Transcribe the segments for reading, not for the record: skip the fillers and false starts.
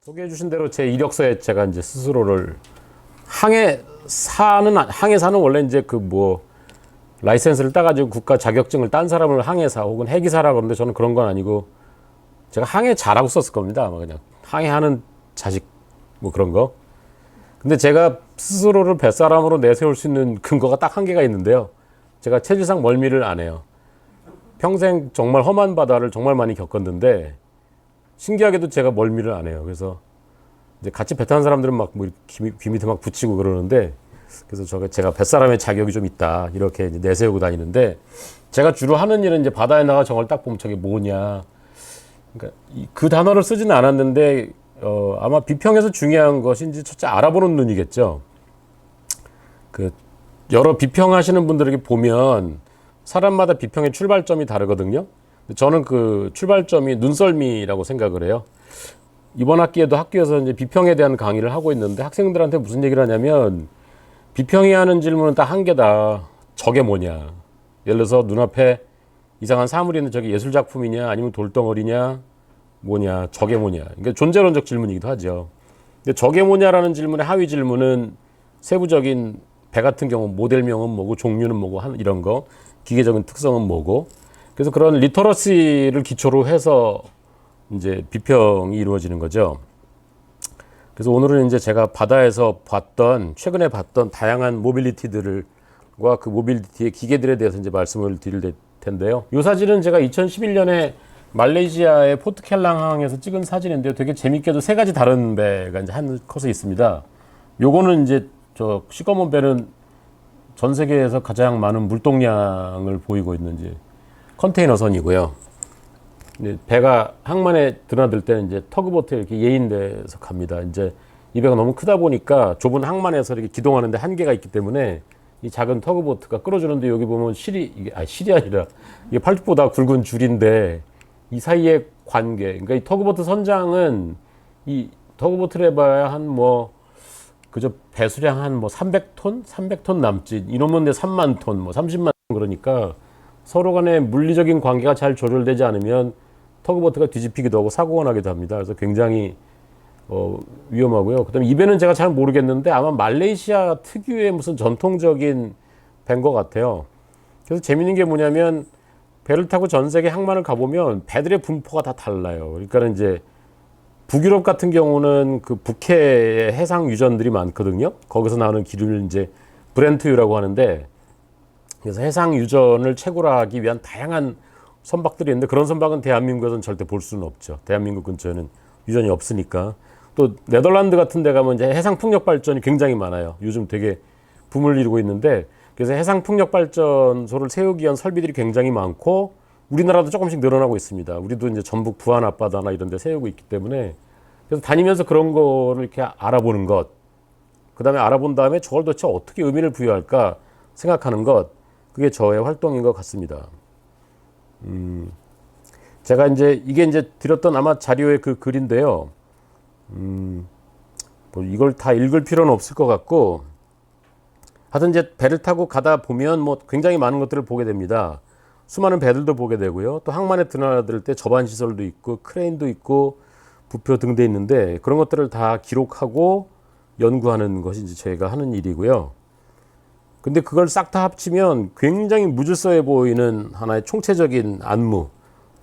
소개해 주신 대로 제 이력서에 제가 이제 스스로를 항해사는 원래 이제 그 뭐 라이센스를 따가지고 국가 자격증을 딴 사람을 항해사 혹은 해기사라고 그러는데 저는 그런 건 아니고 제가 항해자라고 썼을 겁니다. 아마 그냥 항해하는 자식 뭐 그런 거. 근데 제가 스스로를 뱃사람으로 내세울 수 있는 근거가 딱 한 개가 있는데요. 제가 체질상 멀미를 안 해요. 평생 정말 험한 바다를 정말 많이 겪었는데 신기하게도 제가 멀미를 안 해요. 그래서 이제 같이 배 타는 사람들은 막 뭐 귀 밑에 막 붙이고 그러는데 그래서 제가 뱃사람의 자격이 좀 있다 이렇게 이제 내세우고 다니는데 제가 주로 하는 일은 이제 바다에 나가 저걸 딱 보면 저게 뭐냐. 그러니까 그 단어를 쓰지는 않았는데 아마 비평에서 중요한 것인지 첫째 알아보는 눈이겠죠. 그 여러 비평하시는 분들에게 보면 사람마다 비평의 출발점이 다르거든요. 저는 그 출발점이 눈썰미라고 생각을 해요. 이번 학기에도 학교에서 이제 비평에 대한 강의를 하고 있는데 학생들한테 무슨 얘기를 하냐면 비평이 하는 질문은 딱 한 개다. 저게 뭐냐. 예를 들어서 눈앞에 이상한 사물이 있는데 저게 예술작품이냐 아니면 돌덩어리냐 뭐냐 저게 뭐냐. 그러니까 존재론적 질문이기도 하죠. 근데 저게 뭐냐라는 질문의 하위 질문은 세부적인 배 같은 경우 모델명은 뭐고 종류는 뭐고 이런 거 기계적인 특성은 뭐고 그래서 그런 리터러시를 기초로 해서 이제 비평이 이루어지는 거죠. 그래서 오늘은 이제 제가 바다에서 최근에 봤던 다양한 모빌리티들과 그 모빌리티의 기계들에 대해서 이제 말씀을 드릴 텐데요. 이 사진은 제가 2011년에 말레이시아의 포트켈랑항에서 찍은 사진인데요. 되게 재밌게도 세 가지 다른 배가 이제 한 컷에 있습니다. 요거는 이제 저 시커먼 배는 전 세계에서 가장 많은 물동량을 보이고 있는 이제 컨테이너선이고요. 배가 항만에 드나들 때는 이제 터그보트에 이렇게 예인돼서 갑니다. 이제 이 배가 너무 크다 보니까 좁은 항만에서 이렇게 기동하는데 한계가 있기 때문에 이 작은 터그보트가 끌어주는데 여기 보면 실이 아니라 이게 팔뚝보다 굵은 줄인데 이 사이의 관계. 그러니까 이 터그보트 선장은 이 터그보트를 해봐야 한 뭐 그저 배수량 한 뭐 300톤? 300톤 남짓. 이러면 3만 톤, 뭐 30만 톤 그러니까 서로 간의 물리적인 관계가 잘 조절되지 않으면 터그보트가 뒤집히기도 하고 사고가 나기도 합니다. 그래서 굉장히 위험하고요. 그다음에 이 배는 제가 잘 모르겠는데 아마 말레이시아 특유의 무슨 전통적인 배인 것 같아요. 그래서 재밌는 게 뭐냐면 배를 타고 전 세계 항만을 가보면 배들의 분포가 다 달라요. 그러니까 이제 북유럽 같은 경우는 그 북해의 해상 유전들이 많거든요. 거기서 나오는 기류를 이제 브렌트유라고 하는데 그래서 해상 유전을 채굴하기 위한 다양한 선박들이 있는데 그런 선박은 대한민국에서는 절대 볼 수는 없죠. 대한민국 근처에는 유전이 없으니까. 또 네덜란드 같은 데 가면 이제 해상 풍력 발전이 굉장히 많아요. 요즘 되게 붐을 이루고 있는데 그래서 해상 풍력 발전소를 세우기 위한 설비들이 굉장히 많고 우리나라도 조금씩 늘어나고 있습니다. 우리도 이제 전북 부안 앞바다나 이런 데 세우고 있기 때문에 그래서 다니면서 그런 거를 이렇게 알아보는 것. 그다음에 알아본 다음에 저걸 도대체 어떻게 의미를 부여할까 생각하는 것. 그게 저의 활동인 것 같습니다. 제가 이게 이제 드렸던 아마 자료의 그 글인데요. 뭐 이걸 다 읽을 필요는 없을 것 같고, 하여튼 이제 배를 타고 가다 보면 뭐 굉장히 많은 것들을 보게 됩니다. 수많은 배들도 보게 되고요. 또 항만에 드나들 때 저반 시설도 있고, 크레인도 있고, 부표 등대 있는데 그런 것들을 다 기록하고 연구하는 것이 이제 저희가 하는 일이고요. 근데 그걸 싹 다 합치면 굉장히 무질서해 보이는 하나의 총체적인 안무,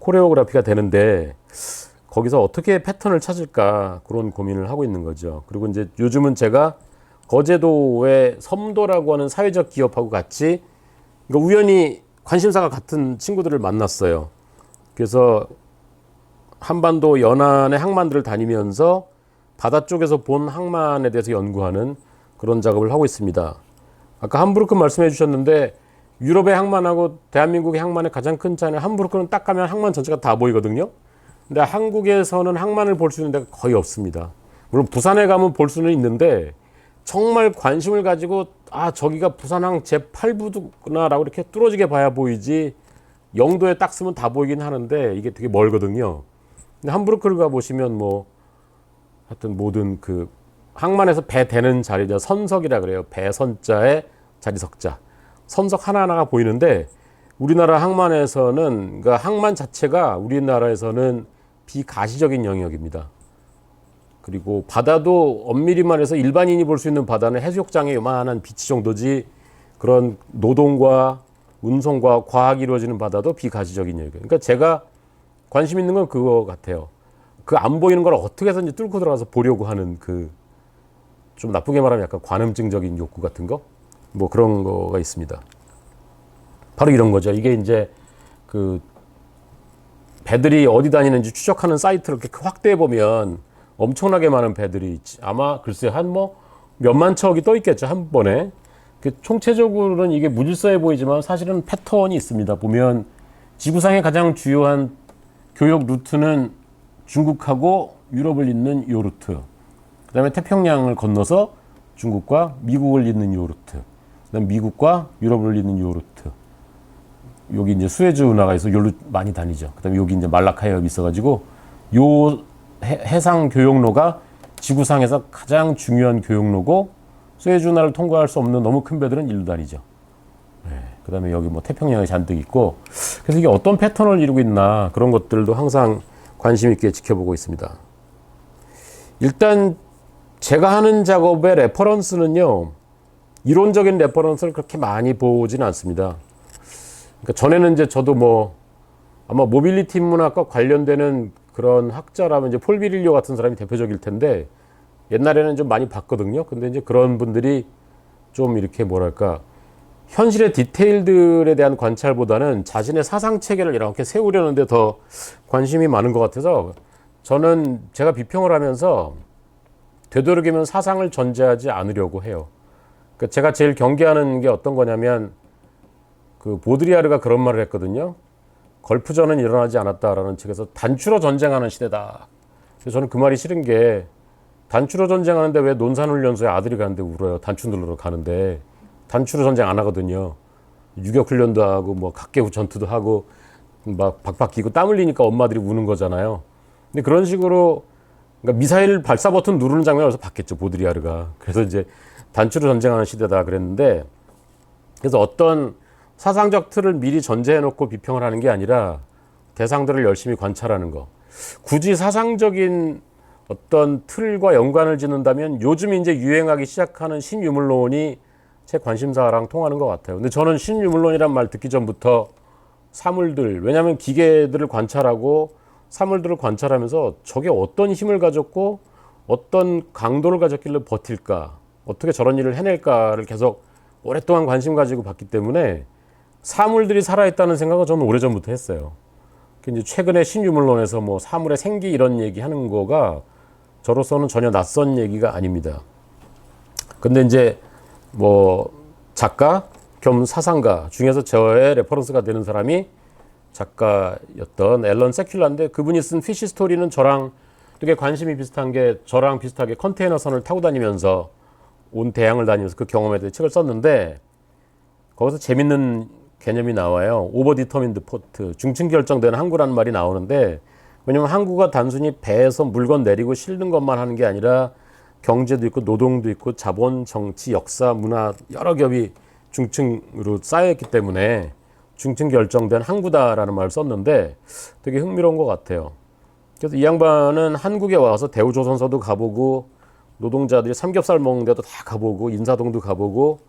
코레오그라피가 되는데 거기서 어떻게 패턴을 찾을까 그런 고민을 하고 있는 거죠. 그리고 이제 요즘은 제가 거제도의 섬도라고 하는 사회적 기업하고 같이 그러니까 우연히 관심사가 같은 친구들을 만났어요. 그래서 한반도 연안의 항만들을 다니면서 바다 쪽에서 본 항만에 대해서 연구하는 그런 작업을 하고 있습니다. 아까 함부르크 말씀해 주셨는데 유럽의 항만하고 대한민국의 항만의 가장 큰 차이는 함부르크는 딱 가면 항만 전체가 다 보이거든요. 근데 한국에서는 항만을 볼 수 있는 데가 거의 없습니다. 물론 부산에 가면 볼 수는 있는데 정말 관심을 가지고 저기가 부산항 제8부두구나 라고 이렇게 뚫어지게 봐야 보이지 영도에 딱 쓰면 다 보이긴 하는데 이게 되게 멀거든요. 근데 함부르크를 가보시면 뭐 하여튼 모든 그 항만에서 배 대는 자리죠. 선석이라 그래요. 배 선자에 자리석자. 선석 하나하나가 보이는데 우리나라 항만에서는 그러니까 항만 자체가 우리나라에서는 비가시적인 영역입니다. 그리고 바다도 엄밀히 말해서 일반인이 볼 수 있는 바다는 해수욕장의 요만한 비치 정도지 그런 노동과 운송과 과학이 이루어지는 바다도 비가시적인 얘기예요. 그러니까 제가 관심 있는 건 그거 같아요. 그 안 보이는 걸 어떻게 해서든지 뚫고 들어가서 보려고 하는 그 좀 나쁘게 말하면 약간 관음증적인 욕구 같은 거? 뭐 그런 거가 있습니다. 바로 이런 거죠. 이게 이제 그 배들이 어디 다니는지 추적하는 사이트를 이렇게 확대해 보면 엄청나게 많은 배들이 아마 글쎄 한 뭐 몇만 척이 떠 있겠죠. 한 번에. 총체적으로는 이게 무질서해 보이지만 사실은 패턴이 있습니다. 보면 지구상의 가장 주요한 교역 루트는 중국하고 유럽을 잇는 요 루트. 그 다음에 태평양을 건너서 중국과 미국을 잇는 요 루트. 그 다음에 미국과 유럽을 잇는 요 루트. 여기 이제 수에즈 운하가 있어 요로 많이 다니죠. 그 다음에 여기 이제 말라카 해협이 있어가지고 요 해상 교역로가 지구상에서 가장 중요한 교역로고 수에즈 운하를 통과할 수 없는 너무 큰 배들은 일로 다니죠. 네. 그 다음에 여기 뭐 태평양이 잔뜩 있고 그래서 이게 어떤 패턴을 이루고 있나 그런 것들도 항상 관심 있게 지켜보고 있습니다. 일단 제가 하는 작업의 레퍼런스는요. 이론적인 레퍼런스를 그렇게 많이 보지는 않습니다. 그러니까 전에는 이제 저도 뭐 아마 모빌리티 인문학과 관련되는 그런 학자라면 이제 폴 비릴리오 같은 사람이 대표적일 텐데 옛날에는 좀 많이 봤거든요. 근데 이제 그런 분들이 좀 이렇게 뭐랄까 현실의 디테일들에 대한 관찰보다는 자신의 사상 체계를 이렇게 세우려는데 더 관심이 많은 것 같아서 저는 제가 비평을 하면서 되도록이면 사상을 전제하지 않으려고 해요. 그러니까 제가 제일 경계하는 게 어떤 거냐면 그 보드리아르가 그런 말을 했거든요. 걸프전은 일어나지 않았다라는 책에서 단추로 전쟁하는 시대다. 그래서 저는 그 말이 싫은 게 단추로 전쟁하는데 왜 논산훈련소에 아들이 가는데 울어요. 단추 누르러 가는데 단추로 전쟁 안 하거든요. 유격훈련도 하고 뭐 각계후 전투도 하고 막 박박 끼고 땀 흘리니까 엄마들이 우는 거잖아요. 근데 그런 식으로 그러니까 미사일 발사 버튼 누르는 장면을 어디서 봤겠죠. 보드리아르가. 그래서 이제 단추로 전쟁하는 시대다 그랬는데 그래서 어떤 사상적 틀을 미리 전제해놓고 비평을 하는 게 아니라 대상들을 열심히 관찰하는 거. 굳이 사상적인 어떤 틀과 연관을 짓는다면 요즘 이제 유행하기 시작하는 신유물론이 제 관심사랑 통하는 것 같아요. 근데 저는 신유물론이란 말 듣기 전부터 사물들, 왜냐하면 기계들을 관찰하고 사물들을 관찰하면서 저게 어떤 힘을 가졌고 어떤 강도를 가졌길래 버틸까, 어떻게 저런 일을 해낼까를 계속 오랫동안 관심 가지고 봤기 때문에 사물들이 살아있다는 생각은 저는 오래전부터 했어요. 이제 최근에 신유물론에서 뭐 사물의 생기 이런 얘기 하는 거가 저로서는 전혀 낯선 얘기가 아닙니다. 근데 이제 뭐 작가 겸 사상가 중에서 저의 레퍼런스가 되는 사람이 작가였던 앨런 세큘라인데 그분이 쓴 피쉬 스토리는 저랑 되게 관심이 비슷한 게 저랑 비슷하게 컨테이너선을 타고 다니면서 온 대양을 다니면서 그 경험에 대해 책을 썼는데 거기서 재밌는 개념이 나와요. 오버디터민드 포트, 중층 결정된 항구라는 말이 나오는데 왜냐면 항구가 단순히 배에서 물건 내리고 실는 것만 하는 게 아니라 경제도 있고 노동도 있고 자본, 정치, 역사, 문화 여러 겹이 중층으로 쌓여있기 때문에 중층 결정된 항구다라는 말을 썼는데 되게 흥미로운 것 같아요. 그래서 이 양반은 한국에 와서 대우조선소도 가보고 노동자들이 삼겹살 먹는 데도 다 가보고 인사동도 가보고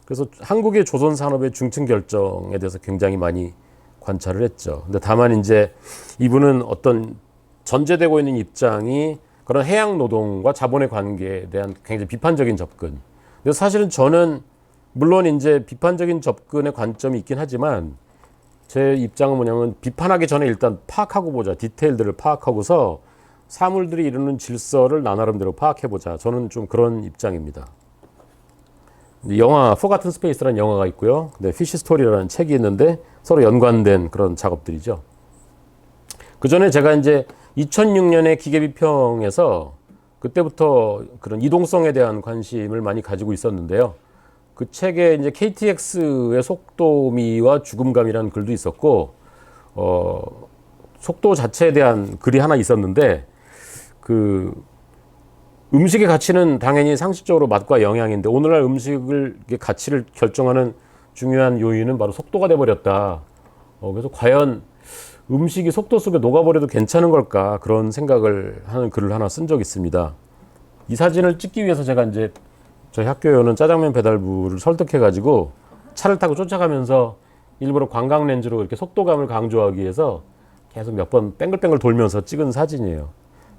그래서 한국의 조선 산업의 중층 결정에 대해서 굉장히 많이 관찰을 했죠. 근데 다만 이제 이분은 어떤 전제되고 있는 입장이 그런 해양 노동과 자본의 관계에 대한 굉장히 비판적인 접근. 근데 사실은 저는 물론 이제 비판적인 접근의 관점이 있긴 하지만 제 입장은 뭐냐면 비판하기 전에 일단 파악하고 보자. 디테일들을 파악하고서 사물들이 이루는 질서를 나 나름대로 파악해 보자. 저는 좀 그런 입장입니다. 영화 포가튼 스페이스라는 영화가 있고요. 근데 피쉬 스토리라는 책이 있는데 서로 연관된 그런 작업들이죠. 그 전에 제가 이제 2006년에 기계비평에서 그때부터 그런 이동성에 대한 관심을 많이 가지고 있었는데요. 그 책에 이제 KTX의 속도미와 죽음감이라는 글도 있었고, 속도 자체에 대한 글이 하나 있었는데, 그 음식의 가치는 당연히 상식적으로 맛과 영양인데 오늘날 음식을 가치를 결정하는 중요한 요인은 바로 속도가 돼버렸다. 그래서 과연 음식이 속도 속에 녹아버려도 괜찮은 걸까 그런 생각을 하는 글을 하나 쓴 적이 있습니다. 이 사진을 찍기 위해서 제가 이제 저희 학교에 오는 짜장면 배달부를 설득해가지고 차를 타고 쫓아가면서 일부러 관광 렌즈로 이렇게 속도감을 강조하기 위해서 계속 몇 번 뺑글뺑글 돌면서 찍은 사진이에요.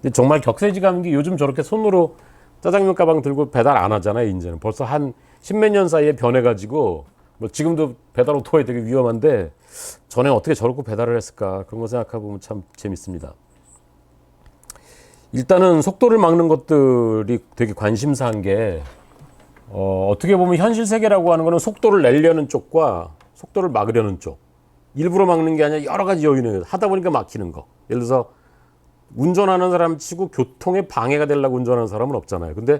근데 정말 격세지감인 게 요즘 저렇게 손으로 짜장면 가방 들고 배달 안 하잖아요. 이제는 벌써 한 십몇 년 사이에 변해가지고 뭐 지금도 배달 오토바이 되게 위험한데 전에 어떻게 저렇게 배달을 했을까 그런 거 생각해보면 참 재밌습니다. 일단은 속도를 막는 것들이 되게 관심사인 게 어떻게 보면 현실 세계라고 하는 거는 속도를 내려는 쪽과 속도를 막으려는 쪽, 일부러 막는 게 아니라 여러 가지 요인을 하다 보니까 막히는 거. 예를 들어서 운전하는 사람 치고 교통에 방해가 되려고 운전하는 사람은 없잖아요. 근데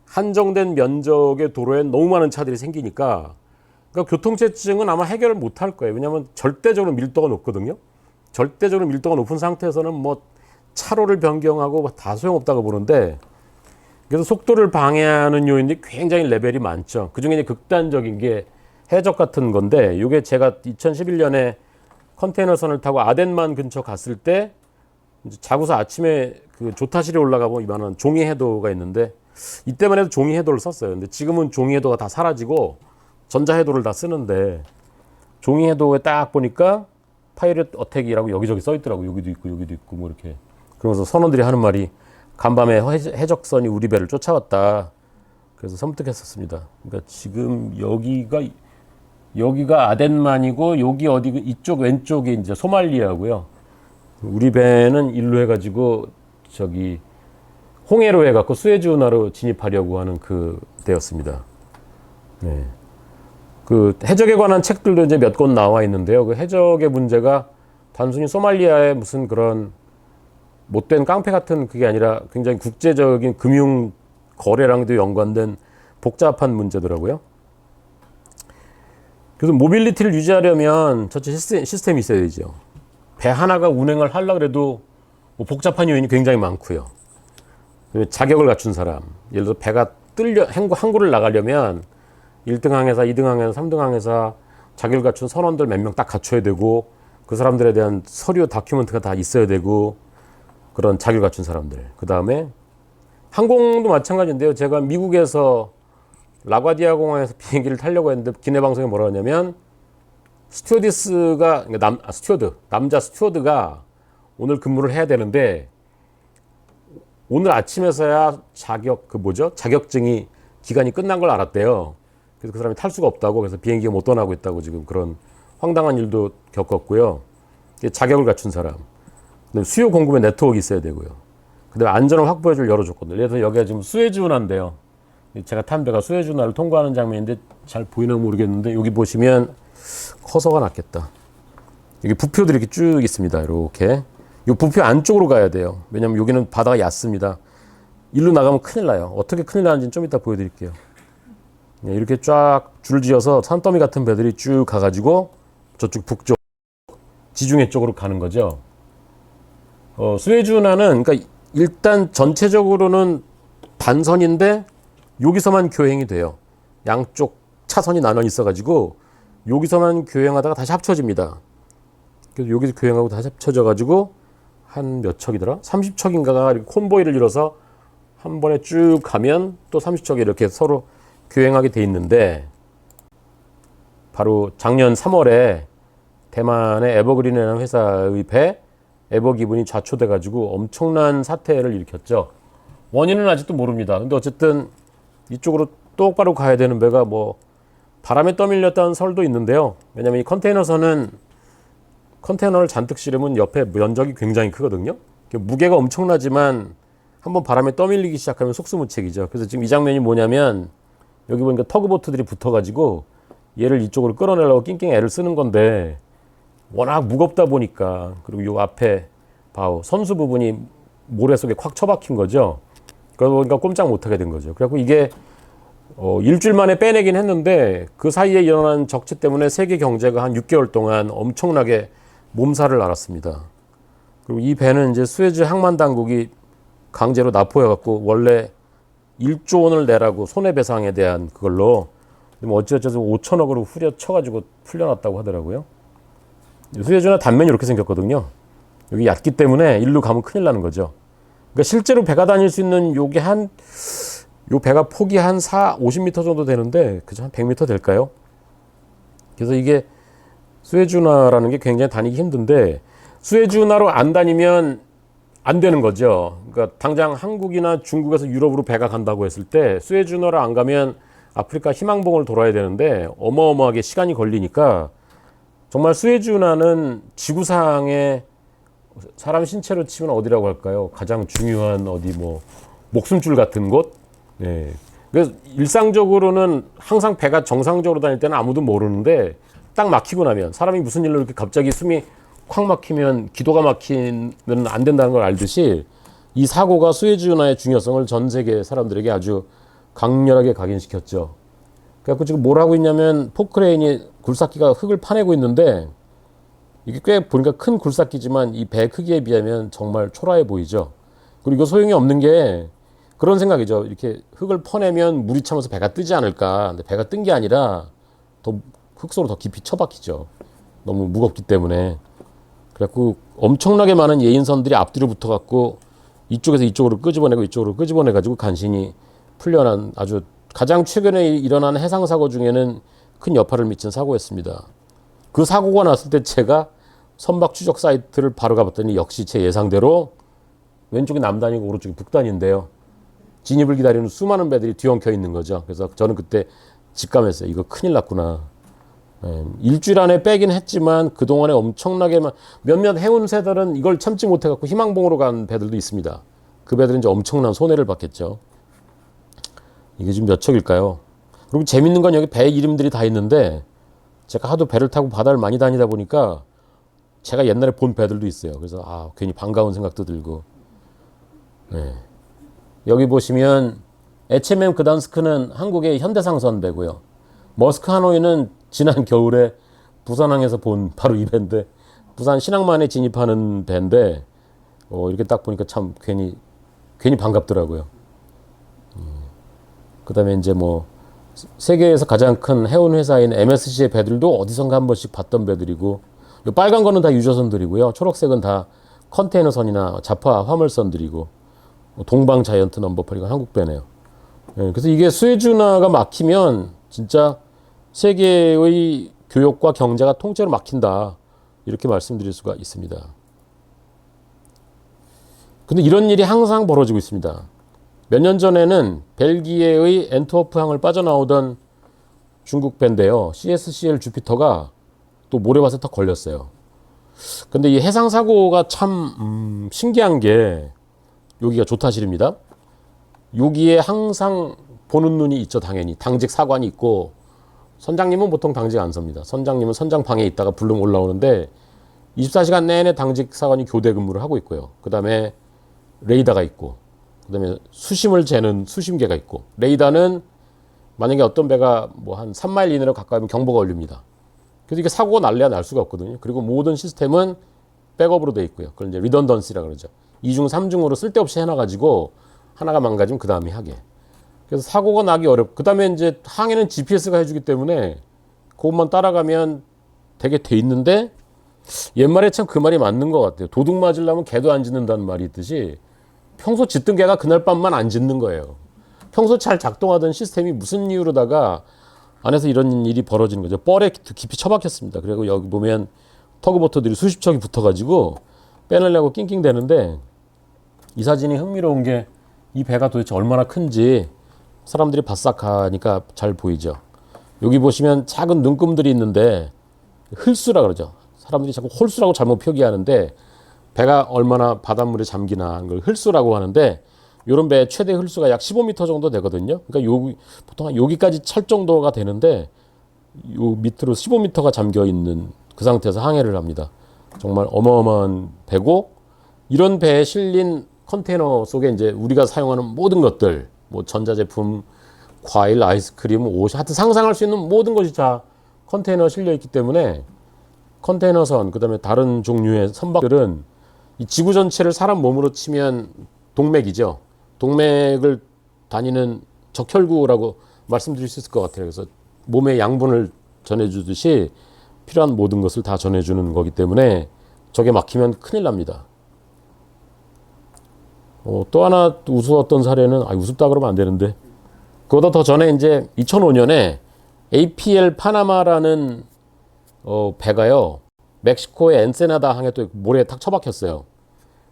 한정된 면적의 도로에 너무 많은 차들이 생기니까 그러니까 교통체증은 아마 해결을 못 할 거예요. 왜냐하면 절대적으로 밀도가 높거든요. 절대적으로 밀도가 높은 상태에서는 뭐 차로를 변경하고 다 소용없다고 보는데, 그래서 속도를 방해하는 요인이 굉장히 레벨이 많죠. 그중에 이제 극단적인 게 해적 같은 건데, 이게 제가 2011년에 컨테이너선을 타고 아덴만 근처 갔을 때 이제 자고서 아침에 그 조타실에 올라가 보면 이만한 종이 해도가 있는데, 이때만 해도 종이 해도를 썼어요. 근데 지금은 종이 해도가 다 사라지고 전자 해도를 다 쓰는데, 종이 해도에 딱 보니까 파이럿 어택이라고 여기저기 써 있더라고. 여기도 있고 뭐 이렇게. 그러면서 선원들이 하는 말이 간밤에 해적선이 우리 배를 쫓아왔다. 그래서 섬뜩했었습니다. 그러니까 지금 여기가 아덴만이고 여기 어디 이쪽 왼쪽이 이제 소말리아고요. 우리 배는 일로 해가지고 저기 홍해로 해갖고 수에즈 운하로 진입하려고 하는 그 때였습니다. 네. 그 해적에 관한 책들도 이제 몇 권 나와 있는데요. 그 해적의 문제가 단순히 소말리아의 무슨 그런 못된 깡패 같은 그게 아니라 굉장히 국제적인 금융 거래랑도 연관된 복잡한 문제더라고요. 그래서 모빌리티를 유지하려면 전체 시스템이 있어야 되죠. 배 하나가 운행을 하려고 해도 뭐 복잡한 요인이 굉장히 많고요. 자격을 갖춘 사람, 예를 들어 배가 항구를 나가려면 1등 항해사, 2등 항해사, 3등 항해사 자격을 갖춘 선원들 몇 명 딱 갖춰야 되고, 그 사람들에 대한 서류 다큐멘트가 다 있어야 되고, 그런 자격을 갖춘 사람들. 그 다음에 항공도 마찬가지인데요. 제가 미국에서 라과디아 공항에서 비행기를 타려고 했는데 기내 방송에 뭐라 하냐면, 스튜어디스가 남자 스튜어드가 오늘 근무를 해야 되는데 오늘 아침에서야 자격증이 기간이 끝난 걸 알았대요. 그래서 그 사람이 탈 수가 없다고, 그래서 비행기가 못 떠나고 있다고 지금 그런 황당한 일도 겪었고요. 자격을 갖춘 사람. 수요 공급의 네트워크가 있어야 되고요. 그다음에 안전을 확보해줄 여러 조건들. 예를 들어서 여기가 지금 수에즈 운하인데요. 제가 탄 배가 수에즈 운하를 통과하는 장면인데 잘 보이나 모르겠는데, 여기 보시면 커서가 낫겠다. 여기 부표들이 이렇게 쭉 있습니다. 이렇게. 이 부표 안쪽으로 가야 돼요. 왜냐면 여기는 바다가 얕습니다. 일로 나가면 큰일 나요. 어떻게 큰일 나는지는 좀 이따 보여드릴게요. 이렇게 쫙 줄지어서 산더미 같은 배들이 쭉 가가지고 저쪽 북쪽 지중해 쪽으로 가는 거죠. 수에즈 운하는 그러니까 일단 전체적으로는 단선인데 여기서만 교행이 돼요. 양쪽 차선이 나눠 있어가지고 여기서만 교행하다가 다시 합쳐집니다. 그래서 여기서 교행하고 다시 합쳐져가지고 한 몇 척이더라? 30척인가가 이렇게 콘보이를 이뤄서 한 번에 쭉 가면 또 30척이 이렇게 서로 교행하게 돼 있는데, 바로 작년 3월에 대만의 에버그린이라는 회사의 배 에버기분이 좌초돼가지고 엄청난 사태를 일으켰죠. 원인은 아직도 모릅니다. 근데 어쨌든 이쪽으로 똑바로 가야 되는 배가 뭐 바람에 떠밀렸다는 설도 있는데요. 왜냐면 이 컨테이너선은 컨테이너를 잔뜩 실으면 옆에 면적이 굉장히 크거든요. 무게가 엄청나지만 한번 바람에 떠밀리기 시작하면 속수무책이죠. 그래서 지금 이 장면이 뭐냐면, 여기 보니까 터그보트들이 붙어가지고 얘를 이쪽으로 끌어내려고 낑낑 애를 쓰는 건데, 워낙 무겁다 보니까, 그리고 요 앞에 바우 선수 부분이 모래 속에 콱 처박힌 거죠. 그러다 보니까 꼼짝 못하게 된 거죠. 그래갖고 이게 일주일 만에 빼내긴 했는데, 그 사이에 일어난 적체 때문에 세계 경제가 한 6개월 동안 엄청나게 몸살을 앓았습니다. 그리고 이 배는 이제 수에즈 항만 당국이 강제로 납포해갖고 원래 1조 원을 내라고 손해배상에 대한 그걸로 어찌어찌해서 5천억으로 후려쳐가지고 풀려났다고 하더라고요. 수에즈나 단면이 이렇게 생겼거든요. 여기 얕기 때문에 일로 가면 큰일 나는 거죠. 그러니까 실제로 배가 다닐 수 있는 요게 요 배가 폭이 한 50m 정도 되는데 그저 한 100m 될까요? 그래서 이게 수에즈운하라는 게 굉장히 다니기 힘든데 수에즈운하로 안 다니면 안 되는 거죠. 그러니까 당장 한국이나 중국에서 유럽으로 배가 간다고 했을 때 수에즈운하로 안 가면 아프리카 희망봉을 돌아야 되는데 어마어마하게 시간이 걸리니까 정말 수에즈운하는 지구상에 사람 신체로 치면 어디라고 할까요? 가장 중요한 어디 뭐 목숨줄 같은 곳. 예. 그래서 일상적으로는 항상 배가 정상적으로 다닐 때는 아무도 모르는데 딱 막히고 나면 사람이 무슨 일로 이렇게 갑자기 숨이 콱 막히면 기도가 막히면 안 된다는 걸 알듯이 이 사고가 수에즈운하의 중요성을 전 세계 사람들에게 아주 강렬하게 각인시켰죠. 그래서 지금 뭘 하고 있냐면 포크레인이 굴삭기가 흙을 파내고 있는데 이게 꽤 보니까 큰 굴삭기지만 이 배 크기에 비하면 정말 초라해 보이죠. 그리고 이거 소용이 없는 게 그런 생각이죠. 이렇게 흙을 퍼내면 물이 차면서 배가 뜨지 않을까. 근데 배가 뜬 게 아니라 더 흙 속으로 더 깊이 처박히죠. 너무 무겁기 때문에. 그래갖고 엄청나게 많은 예인선들이 앞뒤로 붙어갖고 이쪽에서 이쪽으로 끄집어내고 이쪽으로 끄집어내가지고 간신히 풀려난 아주 가장 최근에 일어난 해상사고 중에는 큰 여파를 미친 사고였습니다. 그 사고가 났을 때 제가 선박 추적 사이트를 바로 가봤더니 역시 제 예상대로 왼쪽이 남단이고 오른쪽이 북단인데요. 진입을 기다리는 수많은 배들이 뒤엉켜 있는 거죠. 그래서 저는 그때 직감했어요. 이거 큰일 났구나. 일주일 안에 빼긴 했지만 그동안에 엄청나게 몇몇 해운세들은 이걸 참지 못해갖고 희망봉으로 간 배들도 있습니다. 그 배들은 이제 엄청난 손해를 받겠죠. 이게 지금 몇 척일까요? 그리고 재밌는 건 여기 배 이름들이 다 있는데 제가 하도 배를 타고 바다를 많이 다니다 보니까 제가 옛날에 본 배들도 있어요. 그래서 괜히 반가운 생각도 들고. 네. 여기 보시면 HMM 그단스크는 한국의 현대상선 배고요. 머스크 하노이는 지난 겨울에 부산항에서 본 바로 이 배인데 부산 신항만에 진입하는 배인데 이렇게 딱 보니까 참 괜히 반갑더라고요. 그다음에 이제 뭐 세계에서 가장 큰 해운 회사인 MSC의 배들도 어디선가 한 번씩 봤던 배들이고 빨간 거는 다 유조선들이고요. 초록색은 다 컨테이너선이나 자파 화물선들이고 동방 자이언트 넘버8 이건 한국 배네요. 그래서 이게 수에즈운하가 막히면 진짜 세계의 교역과 경제가 통째로 막힌다. 이렇게 말씀드릴 수가 있습니다. 근데 이런 일이 항상 벌어지고 있습니다. 몇 년 전에는 벨기에의 엔트워프항을 빠져나오던 중국 배인데요. CSCL 주피터가 또 모래밭에 딱 걸렸어요. 근데 이 해상사고가 참 신기한 게 여기가 조타실입니다. 여기에 항상 보는 눈이 있죠. 당연히 당직 사관이 있고 선장님은 보통 당직 안 섭니다. 선장님은 선장방에 있다가 불름 올라오는데 24시간 내내 당직 사관이 교대 근무를 하고 있고요. 그 다음에 레이더가 있고 그 다음에 수심을 재는 수심계가 있고 레이더는 만약에 어떤 배가 뭐 한 3마일 이내로 가까우면 경보가 울립니다. 그래서 이게 사고가 날래야 날 수가 없거든요. 그리고 모든 시스템은 백업으로 되어 있고요. 그걸 이제 리던던시라 그러죠. 2중, 3중으로 쓸데없이 해놔가지고 하나가 망가지면 그 다음이 하게. 그래서 사고가 나기 어렵고 그 다음에 이제 항해는 GPS가 해주기 때문에 그것만 따라가면 되게 돼 있는데 옛말에 참 그 말이 맞는 것 같아요. 도둑 맞으려면 개도 안 짖는다는 말이 있듯이 평소 짖던 개가 그날 밤만 안 짖는 거예요. 평소 잘 작동하던 시스템이 무슨 이유로다가 안에서 이런 일이 벌어지는 거죠. 뻘에 깊이 처박혔습니다. 그리고 여기 보면 터그보트들이 수십 척이 붙어가지고 빼내려고 낑낑대는데 이 사진이 흥미로운 게 이 배가 도대체 얼마나 큰지 사람들이 바싹하니까 잘 보이죠. 여기 보시면 작은 눈금들이 있는데 흘수라 그러죠. 사람들이 자꾸 홀수라고 잘못 표기하는데 배가 얼마나 바닷물에 잠기나 걸 흘수라고 하는데 이런 배의 최대 흘수가 약 15m 정도 되거든요. 그러니까 보통 여기까지 찰 정도가 되는데 요 밑으로 15m가 잠겨 있는 그 상태에서 항해를 합니다. 정말 어마어마한 배고 이런 배에 실린 컨테이너 속에 이제 우리가 사용하는 모든 것들, 뭐 전자제품, 과일, 아이스크림, 옷, 하여튼 상상할 수 있는 모든 것이 다 컨테이너에 실려 있기 때문에 컨테이너선, 그 다음에 다른 종류의 선박들은 이 지구 전체를 사람 몸으로 치면 동맥이죠. 동맥을 다니는 적혈구라고 말씀드릴 수 있을 것 같아요. 그래서 몸의 양분을 전해주듯이 필요한 모든 것을 다 전해주는 거기 때문에 저게 막히면 큰일 납니다. 또 하나 우스웠던 사례는, 우습다 그러면 안 되는데, 그보다 더 전에 이제 2005년에 APL 파나마라는 배가요, 멕시코의 엔세나다 항에 또 모래에 탁 처박혔어요.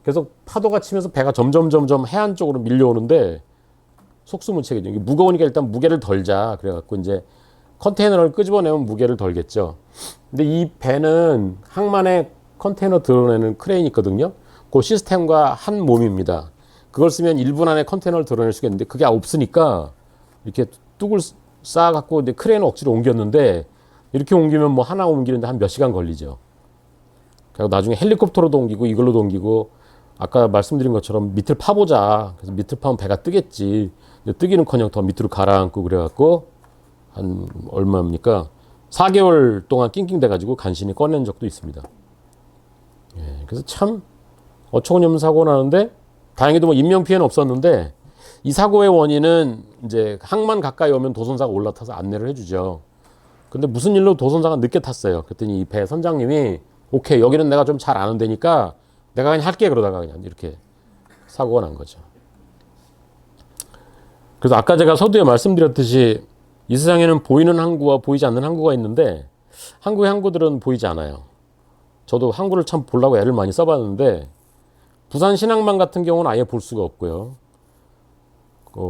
그래서 파도가 치면서 배가 점점 해안 쪽으로 밀려오는데, 속수무책이죠. 이게 무거우니까 일단 무게를 덜자. 그래갖고 이제 컨테이너를 끄집어내면 무게를 덜겠죠. 근데 이 배는 항만에 컨테이너 드러내는 크레인이 있거든요. 그 시스템과 한 몸입니다. 그걸 쓰면 1분 안에 컨테이너를 드러낼 수가 있는데 그게 없으니까 이렇게 뚝을 쌓아갖고 이제 크레인을 억지로 옮겼는데, 이렇게 옮기면 뭐 하나 옮기는데 한 몇 시간 걸리죠. 그리고 나중에 헬리콥터로도 옮기고 이걸로도 옮기고, 아까 말씀드린 것처럼 밑을 파보자. 그래서 밑을 파면 배가 뜨겠지. 뜨기는커녕 더 밑으로 가라앉고 그래갖고 한 얼마입니까? 4개월 동안 낑낑대가지고 간신히 꺼낸 적도 있습니다. 예, 그래서 참 어처구니없는 사고가 나는데, 다행히도 뭐 인명 피해는 없었는데, 이 사고의 원인은 이제 항만 가까이 오면 도선사가 올라타서 안내를 해주죠. 근데 무슨 일로 도선사가 늦게 탔어요. 그랬더니 이 배 선장님이 오케이, 여기는 내가 좀 잘 아는 데니까 내가 그냥 할게, 그러다가 그냥 이렇게 사고가 난 거죠. 그래서 아까 제가 서두에 말씀드렸듯이 이 세상에는 보이는 항구와 보이지 않는 항구가 있는데, 한국의 항구들은 보이지 않아요. 저도 항구를 참 보려고 애를 많이 써봤는데, 부산 신항만 같은 경우는 아예 볼 수가 없고요.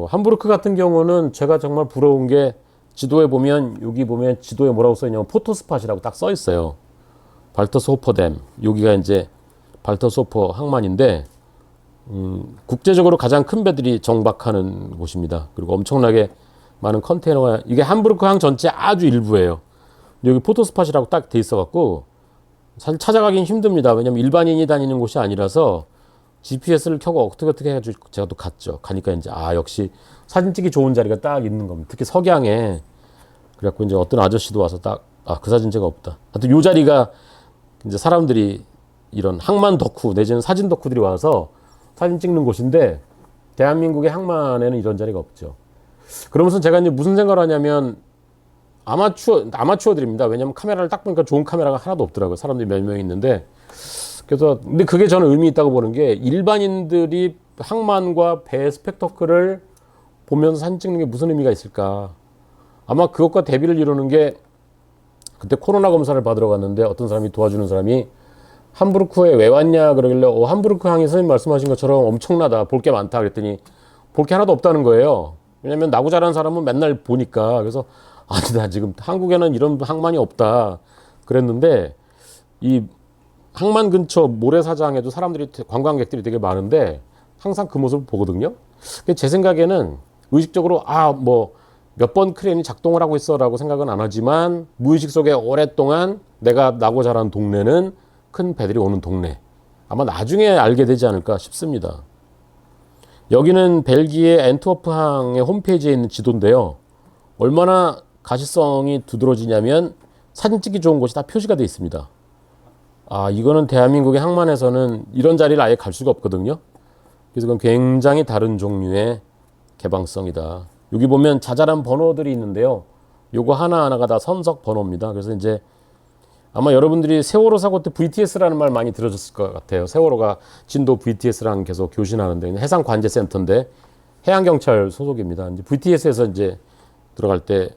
함부르크 같은 경우는 제가 정말 부러운 게, 지도에 보면, 여기 보면 지도에 뭐라고 써있냐면 포토스팟이라고 딱 써 있어요. 발터스호퍼댐. 여기가 이제 발터스호퍼 항만인데, 국제적으로 가장 큰 배들이 정박하는 곳입니다. 그리고 엄청나게 많은 컨테이너가, 이게 함부르크 항 전체 아주 일부예요. 여기 포토스팟이라고 딱 돼 있어갖고 사실 찾아가긴 힘듭니다. 왜냐면 일반인이 다니는 곳이 아니라서 GPS를 켜고 어떻게 해가지고 제가 또 갔죠. 가니까 이제 역시 사진 찍기 좋은 자리가 딱 있는 겁니다. 특히 석양에. 그래갖고 이제 어떤 아저씨도 와서 딱 그 사진제가 없다. 하여튼 요 자리가 이제 사람들이 이런 항만 덕후 내지는 사진 덕후들이 와서 사진 찍는 곳인데, 대한민국의 항만에는 이런 자리가 없죠. 그러면서 제가 이제 무슨 생각을 하냐면, 아마추어들입니다. 왜냐면 카메라를 딱 보니까 좋은 카메라가 하나도 없더라고요. 사람들이 몇 명 있는데. 그래서 근데 그게 저는 의미 있다고 보는 게, 일반인들이 항만과 배 스펙터클을 보면서 사진 찍는 게 무슨 의미가 있을까. 아마 그것과 대비를 이루는 게, 그때 코로나 검사를 받으러 갔는데 어떤 사람이 도와주는 사람이 함부르크에 왜 왔냐 그러길래, 함부르크 항이 선생님 말씀하신 것처럼 엄청나다, 볼 게 많다 그랬더니 볼 게 하나도 없다는 거예요. 왜냐면 나고 자란 사람은 맨날 보니까. 그래서 나 지금 한국에는 이런 항만이 없다 그랬는데, 이 항만 근처 모래사장에도 사람들이, 관광객들이 되게 많은데 항상 그 모습을 보거든요. 제 생각에는 의식적으로 뭐 몇 번 크레인이 작동을 하고 있어라고 생각은 안 하지만, 무의식 속에 오랫동안 내가 나고 자란 동네는 큰 배들이 오는 동네, 아마 나중에 알게 되지 않을까 싶습니다. 여기는 벨기에 앤트워프항의 홈페이지에 있는 지도인데요, 얼마나 가시성이 두드러지냐면 사진 찍기 좋은 곳이 다 표시가 되어 있습니다. 이거는 대한민국의 항만에서는 이런 자리를 아예 갈 수가 없거든요. 그래서 그건 굉장히 다른 종류의 개방성이다. 여기 보면 자잘한 번호들이 있는데요, 요거 하나하나가 다 선석 번호입니다. 그래서 이제 아마 여러분들이 세월호 사고 때 VTS라는 말 많이 들으셨을 것 같아요. 세월호가 진도 VTS랑 계속 교신하는데, 해상관제센터인데 해양경찰 소속입니다. 이제 VTS에서 이제 들어갈 때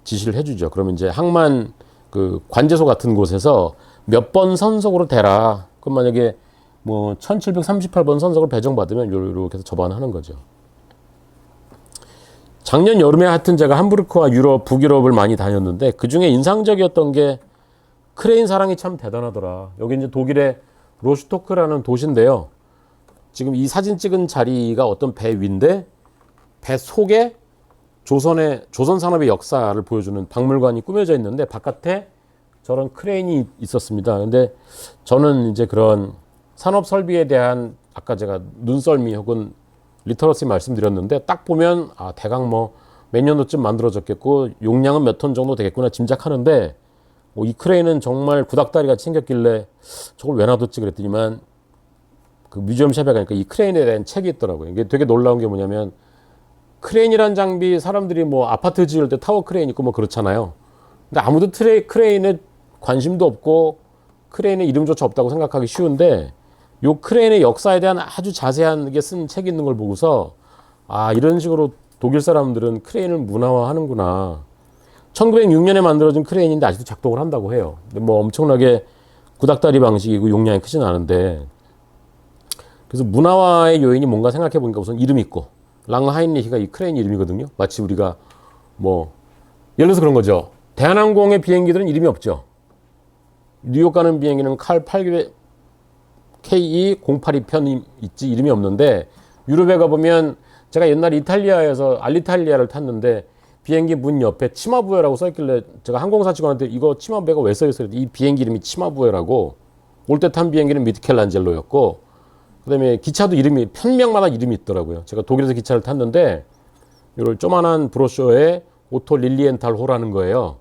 지시를 해주죠. 그러면 이제 항만 그 관제소 같은 곳에서 몇 번 선석으로 대라. 그럼 만약에 뭐 1738번 선석을 배정받으면 이렇게 해서 접안하는 거죠. 작년 여름에 하여튼 제가 함부르크와 유럽, 북유럽을 많이 다녔는데, 그 중에 인상적이었던 게 크레인 사랑이 참 대단하더라. 여기 이제 독일의 로슈토크라는 도시인데요. 지금 이 사진 찍은 자리가 어떤 배 위인데, 배 속에 조선 산업의 역사를 보여주는 박물관이 꾸며져 있는데, 바깥에 저런 크레인이 있었습니다. 근데 저는 이제 그런 산업 설비에 대한, 아까 제가 눈썰미 혹은 리터러시 말씀드렸는데, 딱 보면 대강 뭐 몇 년도쯤 만들어졌겠고 용량은 몇 톤 정도 되겠구나 짐작하는데, 이 크레인은 정말 구닥다리 같이 생겼길래 저걸 왜 놔뒀지 그랬더니만, 그 뮤지엄 샵에 가니까 이 크레인에 대한 책이 있더라고요. 이게 되게 놀라운 게 뭐냐면, 크레인이란 장비, 사람들이 뭐 아파트 지을 때 타워 크레인 있고 뭐 그렇잖아요. 근데 아무도 크레인에 관심도 없고 크레인의 이름조차 없다고 생각하기 쉬운데, 요 크레인의 역사에 대한 아주 자세하게 쓴 책이 있는 걸 보고서 아, 이런 식으로 독일 사람들은 크레인을 문화화하는구나. 1906년에 만들어진 크레인인데 아직도 작동을 한다고 해요. 근데 뭐 엄청나게 구닥다리 방식이고 용량이 크진 않은데, 그래서 문화화의 요인이 뭔가 생각해 보니까 우선 이름이 있고, 랑 하인리히가 이 크레인 이름이거든요. 마치 우리가 뭐 예를 들어서 그런 거죠. 대한항공의 비행기들은 이름이 없죠. 뉴욕 가는 비행기는 칼 800 KE082편이 있지 이름이 없는데, 유럽에 가보면 제가 옛날에 이탈리아에서 알리탈리아를 탔는데 비행기 문 옆에 치마부에라고 써있길래 제가 항공사 직원한테 이거 치마부에가 왜 써있어요? 이 비행기 이름이 치마부에라고. 올 때 탄 비행기는 미케란젤로였고, 그 다음에 기차도 이름이 편명마다 이름이 있더라고요. 제가 독일에서 기차를 탔는데 이런 조만한 브로셔에 오토 릴리엔탈 호라는 거예요.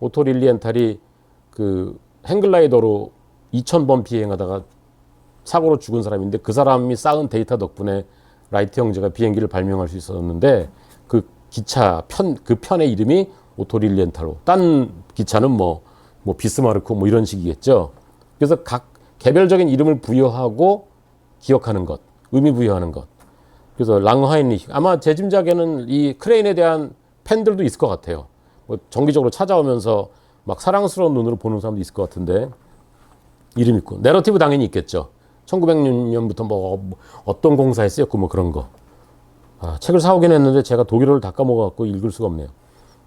오토 릴리엔탈이 그 행글라이더로 2000번 비행하다가 사고로 죽은 사람인데, 그 사람이 쌓은 데이터 덕분에 라이트 형제가 비행기를 발명할 수 있었는데, 그 기차 그 편의 이름이 오토릴리엔탈로. 딴 기차는 뭐 비스마르크 뭐 이런 식이겠죠. 그래서 각 개별적인 이름을 부여하고 기억하는 것, 의미 부여하는 것. 그래서 랑하인리히, 아마 제 짐작에는 이 크레인에 대한 팬들도 있을 것 같아요. 뭐 정기적으로 찾아오면서 막 사랑스러운 눈으로 보는 사람도 있을 것 같은데, 이름 있고 내러티브 당연히 있겠죠. 1906년부터 뭐 어떤 공사에 쓰였고 뭐 그런 거. 아, 책을 사오긴 했는데 제가 독일어를 다 까먹어갖고 읽을 수가 없네요.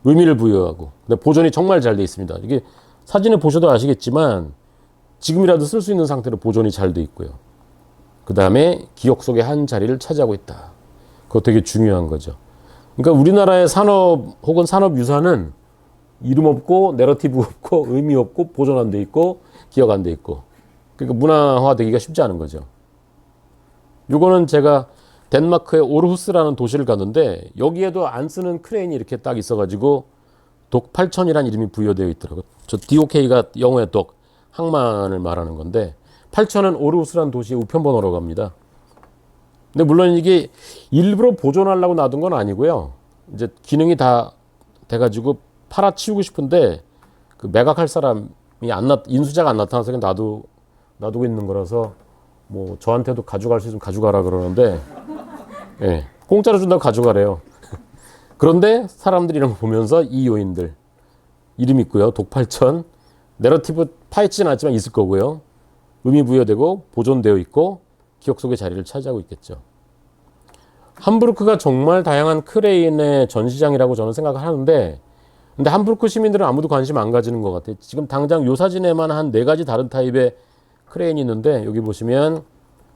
의미를 부여하고. 근데 보존이 정말 잘 돼 있습니다. 이게 사진을 보셔도 아시겠지만 지금이라도 쓸 수 있는 상태로 보존이 잘 돼 있고요. 그 다음에 기억 속의 한 자리를 차지하고 있다. 그거 되게 중요한 거죠. 그러니까 우리나라의 산업 혹은 산업 유산은 이름 없고 내러티브 없고 의미 없고 보존 안 돼 있고 기억 안 돼 있고, 그러니까 문화화되기가 쉽지 않은 거죠. 요거는 제가 덴마크의 오르후스라는 도시를 갔는데 여기에도 안 쓰는 크레인이 이렇게 딱 있어가지고 독 8000이라는 이름이 부여되어 있더라고요. 저 DOK가 영어의 독, 항만을 말하는 건데 8000은 오르후스라는 도시의 우편번호라고 합니다. 근데 물론 이게 일부러 보존하려고 놔둔 건 아니고요. 이제 기능이 다 돼가지고 팔아치우고 싶은데 그 매각할 사람이 인수자가 안 나타나서 그냥 놔두고 있는 거라서, 뭐 저한테도 가져갈 수 있으면 가져가라 그러는데, 예, 공짜로 준다고 가져가래요. 그런데 사람들이 이런 거 보면서 이 요인들, 이름 있고요, 독 8000, 내러티브 파헤치진 않지만 있을 거고요, 의미 부여되고 보존되어 있고 기억 속의 자리를 차지하고 있겠죠. 함부르크가 정말 다양한 크레인의 전시장이라고 저는 생각을 하는데, 근데 함부르크 시민들은 아무도 관심 안 가지는 것 같아요. 지금 당장 요 사진에만 한 4가지 다른 타입의 크레인이 있는데, 여기 보시면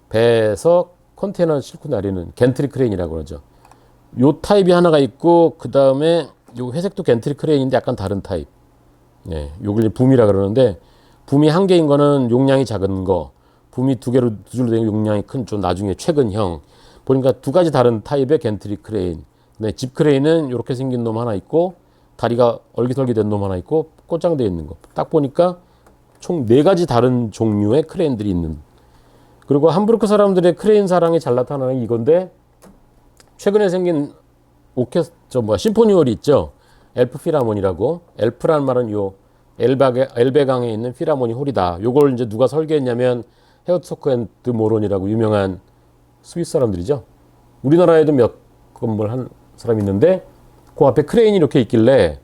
배에서 컨테이너 싣고 내리는 겐트리 크레인이라고 그러죠. 요 타입이 하나가 있고, 그 다음에 요 회색도 겐트리 크레인인데 약간 다른 타입. 네, 요걸 붐이라 그러는데, 붐이 한 개인 거는 용량이 작은 거, 붐이 두 줄로 된 용량이 큰, 좀 나중에 최근형. 보니까 2가지 다른 타입의 겐트리 크레인. 네, 집 크레인은 이렇게 생긴 놈 하나 있고, 다리가 얼기설기 된 놈 하나 있고, 꽂장되어 있는 거. 딱 보니까 총 4가지 다른 종류의 크레인들이 있는. 그리고 함부르크 사람들의 크레인 사랑이 잘 나타나는 이건데, 최근에 생긴 심포니홀이 있죠. 엘프 피라몬이라고. 엘프라는 말은 요 엘베강에 있는 피라모니 홀이다. 요걸 이제 누가 설계했냐면 헤어츠호크 앤드 모론이라고 유명한 스위스 사람들이죠. 우리나라에도 몇 건물 한 사람이 있는데, 그 앞에 크레인이 이렇게 있길래,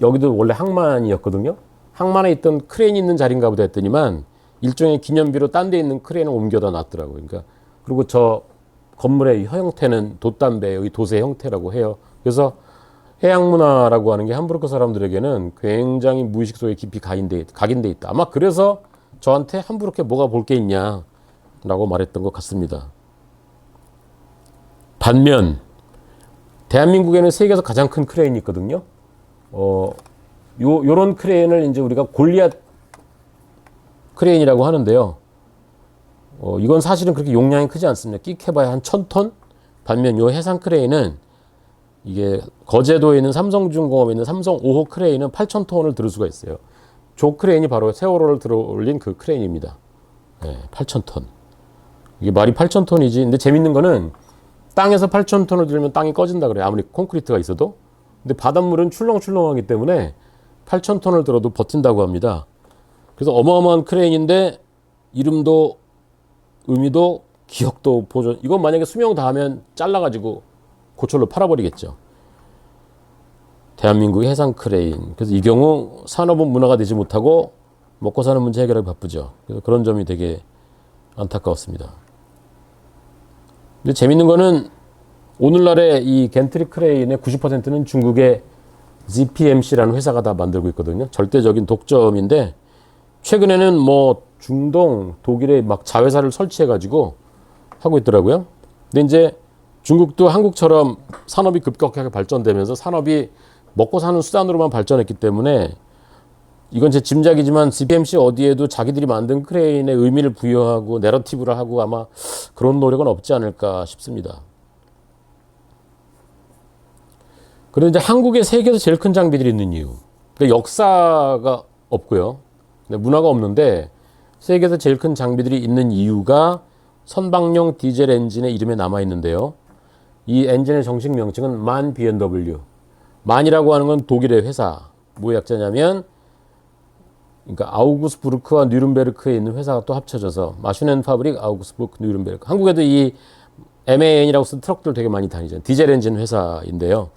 여기도 원래 항만이었거든요. 항만에 있던 크레인이 있는 자리인가 보다 했더니만 일종의 기념비로 딴 데 있는 크레인을 옮겨다 놨더라고요. 그러니까, 그리고 저 건물의 형태는 돛담배의 돛의 형태라고 해요. 그래서 해양문화라고 하는 게 함부르크 사람들에게는 굉장히 무의식 속에 깊이 각인돼 있다. 아마 그래서 저한테 함부르크에 뭐가 볼 게 있냐라고 말했던 것 같습니다. 반면 대한민국에는 세계에서 가장 큰 크레인이 있거든요. 요런 크레인을 이제 우리가 골리앗 크레인이라고 하는데요. 이건 사실은 그렇게 용량이 크지 않습니다. 끽해봐야 한 1000톤? 반면 요 해상 크레인은, 이게 거제도에 있는 삼성중공업에 있는 삼성 5호 크레인은 8,000톤을 들을 수가 있어요. 조 크레인이 바로 세월호를 들어 올린 그 크레인입니다. 네, 8,000톤. 이게 말이 8,000톤이지. 근데 재밌는 거는 땅에서 8,000톤을 들면 땅이 꺼진다 그래요. 아무리 콘크리트가 있어도. 근데 바닷물은 출렁출렁하기 때문에 8,000톤을 들어도 버틴다고 합니다. 그래서 어마어마한 크레인인데 이름도 의미도 기억도 보존. 이건 만약에 수명 다하면 잘라가지고 고철로 팔아버리겠죠. 대한민국의 해상 크레인. 그래서 이 경우 산업은 문화가 되지 못하고 먹고 사는 문제 해결하기 바쁘죠. 그래서 그런 점이 되게 안타까웠습니다. 근데 재밌는 거는 오늘날의 이 겐트리 크레인의 90%는 중국의 ZPMC라는 회사가 다 만들고 있거든요. 절대적인 독점인데 최근에는 뭐 중동, 독일에 막 자회사를 설치해가지고 하고 있더라고요. 근데 이제 중국도 한국처럼 산업이 급격하게 발전되면서 산업이 먹고 사는 수단으로만 발전했기 때문에 이건 제 짐작이지만 ZPMC 어디에도 자기들이 만든 크레인의 의미를 부여하고 내러티브를 하고 아마 그런 노력은 없지 않을까 싶습니다. 그런데 이제 한국에 세계에서 제일 큰 장비들이 있는 이유. 그러니까 역사가 없고요. 문화가 없는데 세계에서 제일 큰 장비들이 있는 이유가 선박용 디젤 엔진의 이름에 남아 있는데요. 이 엔진의 정식 명칭은 만 B&W. 만이라고 하는 건 독일의 회사. 뭐의 약자냐면 그러니까 아우구스부르크와 뉘른베르크에 있는 회사가 또 합쳐져서 마슈넨 파브릭 아우구스부르크 뉘른베르크. 한국에도 이 MAN이라고 쓴 트럭들 되게 많이 다니잖아요. 디젤 엔진 회사인데요.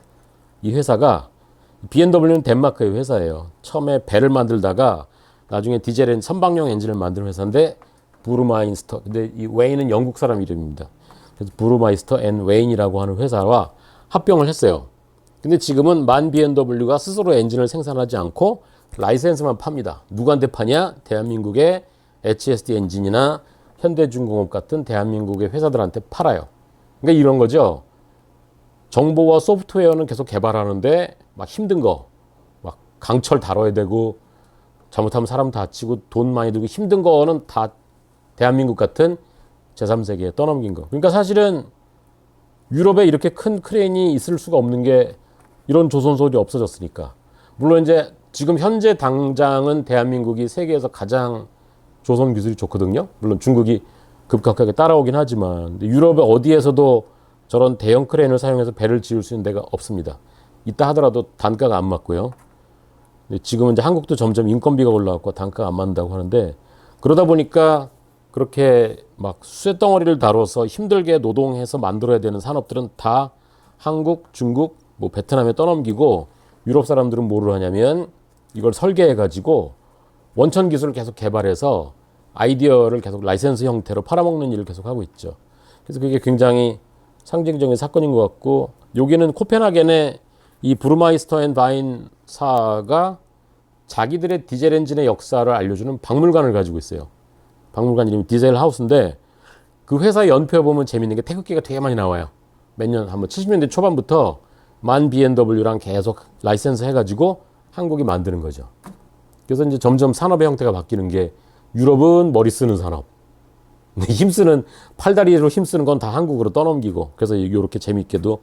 이 회사가 B&W는 덴마크의 회사예요. 처음에 배를 만들다가 나중에 디젤 엔진 선박용 엔진을 만드는 회사인데 부르마인스터. 근데 이 웨인은 영국 사람 이름입니다. 그래서 부르마이스터 앤 웨인이라고 하는 회사와 합병을 했어요. 근데 지금은 만 B&W가 스스로 엔진을 생산하지 않고 라이센스만 팝니다. 누구한테 파냐? 대한민국의 HSD 엔진이나 현대중공업 같은 대한민국의 회사들한테 팔아요. 그러니까 이런 거죠. 정보와 소프트웨어는 계속 개발하는데 막 힘든 거, 막 강철 다뤄야 되고 잘못하면 사람 다치고 돈 많이 들고 힘든 거는 다 대한민국 같은 제3세계에 떠넘긴 거. 그러니까 사실은 유럽에 이렇게 큰 크레인이 있을 수가 없는 게 이런 조선소들이 없어졌으니까. 물론 이제 지금 현재 당장은 대한민국이 세계에서 가장 조선 기술이 좋거든요. 물론 중국이 급격하게 따라오긴 하지만 유럽의 어디에서도 저런 대형 크레인을 사용해서 배를 지을 수 있는 데가 없습니다. 있다 하더라도 단가가 안 맞고요. 지금은 이제 한국도 점점 인건비가 올라왔고 단가가 안 맞는다고 하는데 그러다 보니까 그렇게 막 쇠덩어리를 다뤄서 힘들게 노동해서 만들어야 되는 산업들은 다 한국, 중국, 뭐 베트남에 떠넘기고 유럽 사람들은 뭐를 하냐면 이걸 설계해가지고 원천 기술을 계속 개발해서 아이디어를 계속 라이센스 형태로 팔아먹는 일을 계속 하고 있죠. 그래서 그게 굉장히 상징적인 사건인 것 같고 여기는 코펜하겐의 이 부르마이스터 앤 바인사가 자기들의 디젤 엔진의 역사를 알려주는 박물관을 가지고 있어요. 박물관 이름이 디젤 하우스인데 그 회사 연표에 보면 재밌는 게 태극기가 되게 많이 나와요. 몇 년, 한번 70년대 초반부터 만 B&W랑 계속 라이센스 해가지고 한국이 만드는 거죠. 그래서 이제 점점 산업의 형태가 바뀌는 게 유럽은 머리 쓰는 산업. 힘쓰는, 팔다리로 힘쓰는 건 다 한국으로 떠넘기고. 그래서 이렇게 재밌게도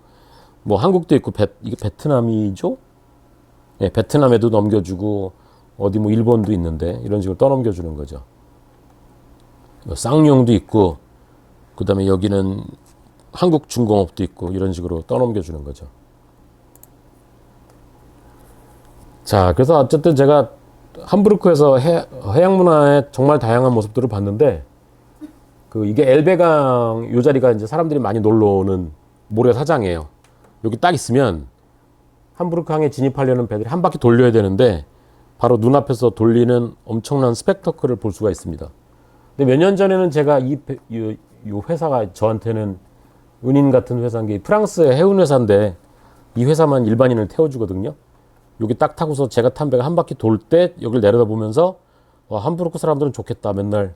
뭐 한국도 있고, 이게 베트남이죠? 네, 베트남에도 넘겨주고, 어디 뭐 일본도 있는데, 이런 식으로 떠넘겨주는 거죠. 쌍용도 있고, 그 다음에 여기는 한국 중공업도 있고, 이런 식으로 떠넘겨주는 거죠. 자, 그래서 어쨌든 제가 함부르크에서 해양 문화의 정말 다양한 모습들을 봤는데, 이게 엘베강 요 자리가 이제 사람들이 많이 놀러 오는 모래사장이에요. 여기 딱 있으면 함부르크 항에 진입하려는 배들이 한 바퀴 돌려야 되는데 바로 눈앞에서 돌리는 엄청난 스펙터클을 볼 수가 있습니다. 근데 몇 년 전에는 제가 이 회사가 저한테는 은인 같은 회사인 게 프랑스의 해운 회사인데 이 회사만 일반인을 태워주거든요. 여기 딱 타고서 제가 탄 배가 한 바퀴 돌 때 여기를 내려다보면서 와, 함부르크 사람들은 좋겠다. 맨날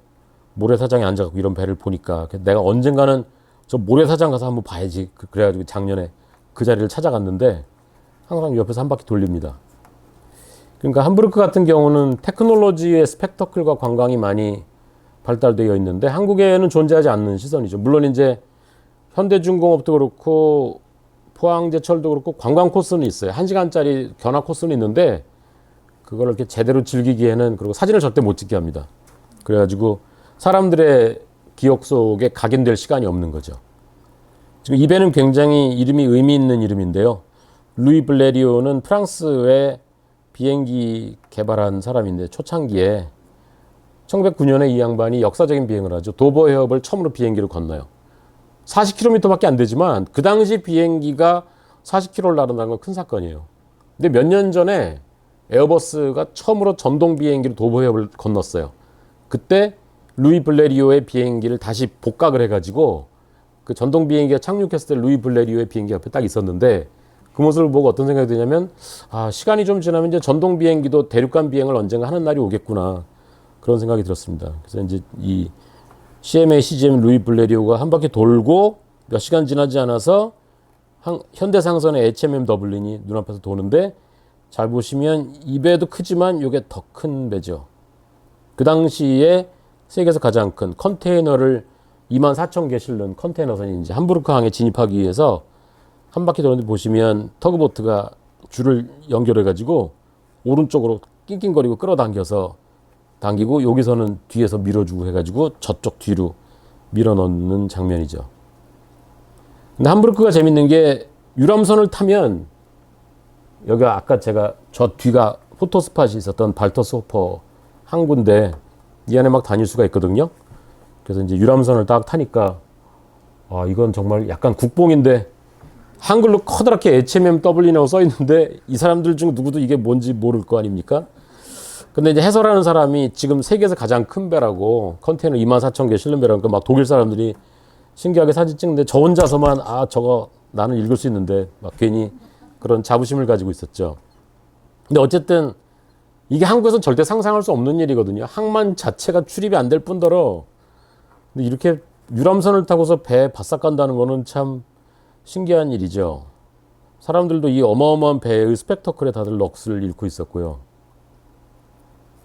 모래사장에 앉아갖고 이런 배를 보니까 내가 언젠가는 저 모래사장 가서 한번 봐야지. 그래가지고 작년에 그 자리를 찾아갔는데 항상 옆에서 한 바퀴 돌립니다. 그러니까 함부르크 같은 경우는 테크놀로지의 스펙터클과 관광이 많이 발달되어 있는데 한국에는 존재하지 않는 시선이죠. 물론 이제 현대중공업도 그렇고 포항제철도 그렇고 관광 코스는 있어요. 1시간짜리 견학 코스는 있는데 그걸 이렇게 제대로 즐기기에는 그리고 사진을 절대 못 찍게 합니다. 그래가지고 사람들의 기억 속에 각인될 시간이 없는 거죠. 지금 이 배는 굉장히 이름이 의미 있는 이름인데요. 루이 블레리오는 프랑스의 비행기 개발한 사람인데 초창기에 1909년에 이 양반이 역사적인 비행을 하죠. 도버 해협을 처음으로 비행기로 건너요. 40km밖에 안 되지만 그 당시 비행기가 40km를 나른다는 건 큰 사건이에요. 근데 몇 년 전에 에어버스가 처음으로 전동 비행기로 도버 해협을 건넜어요. 그때 루이 블레리오의 비행기를 다시 복각을 해가지고 그 전동 비행기가 착륙했을 때 루이 블레리오의 비행기 옆에 딱 있었는데 그 모습을 보고 어떤 생각이 드냐면 시간이 좀 지나면 이제 전동 비행기도 대륙간 비행을 언젠가 하는 날이 오겠구나 그런 생각이 들었습니다. 그래서 이제 이 CMA CGM 루이 블레리오가 한 바퀴 돌고 몇 시간 지나지 않아서 현대상선의 HMM 더블린이 눈앞에서 도는데 잘 보시면 이 배도 크지만 이게 더 큰 배죠. 그 당시에 세계에서 가장 큰 컨테이너를 24,000개 실는 컨테이너선이 이제 함부르크 항에 진입하기 위해서 한 바퀴 도는데 보시면 터그보트가 줄을 연결해 가지고 오른쪽으로 낑낑거리고 당기고 여기서는 뒤에서 밀어주고 해가지고 저쪽 뒤로 밀어넣는 장면이죠. 근데 함부르크가 재밌는 게 유람선을 타면 여기가 아까 제가 저 뒤가 포토스팟이 있었던 발터스호퍼 항구인데 이 안에 막 다닐 수가 있거든요. 그래서 이제 유람선을 딱 타니까 이건 정말 약간 국뽕인데 한글로 커다랗게 HMM 더블린이라고 써 있는데 이 사람들 중 누구도 이게 뭔지 모를 거 아닙니까? 근데 이제 해설하는 사람이 지금 세계에서 가장 큰 배라고 컨테이너 24,000개 실는 배라고 막 독일 사람들이 신기하게 사진 찍는데 저 혼자서만 저거 나는 읽을 수 있는데 막 괜히 그런 자부심을 가지고 있었죠. 근데 어쨌든 이게 한국에서는 절대 상상할 수 없는 일이거든요. 항만 자체가 출입이 안 될 뿐더러 근데 이렇게 유람선을 타고서 배 바싹 간다는 거는 참 신기한 일이죠. 사람들도 이 어마어마한 배의 스펙터클에 다들 넋을 잃고 있었고요.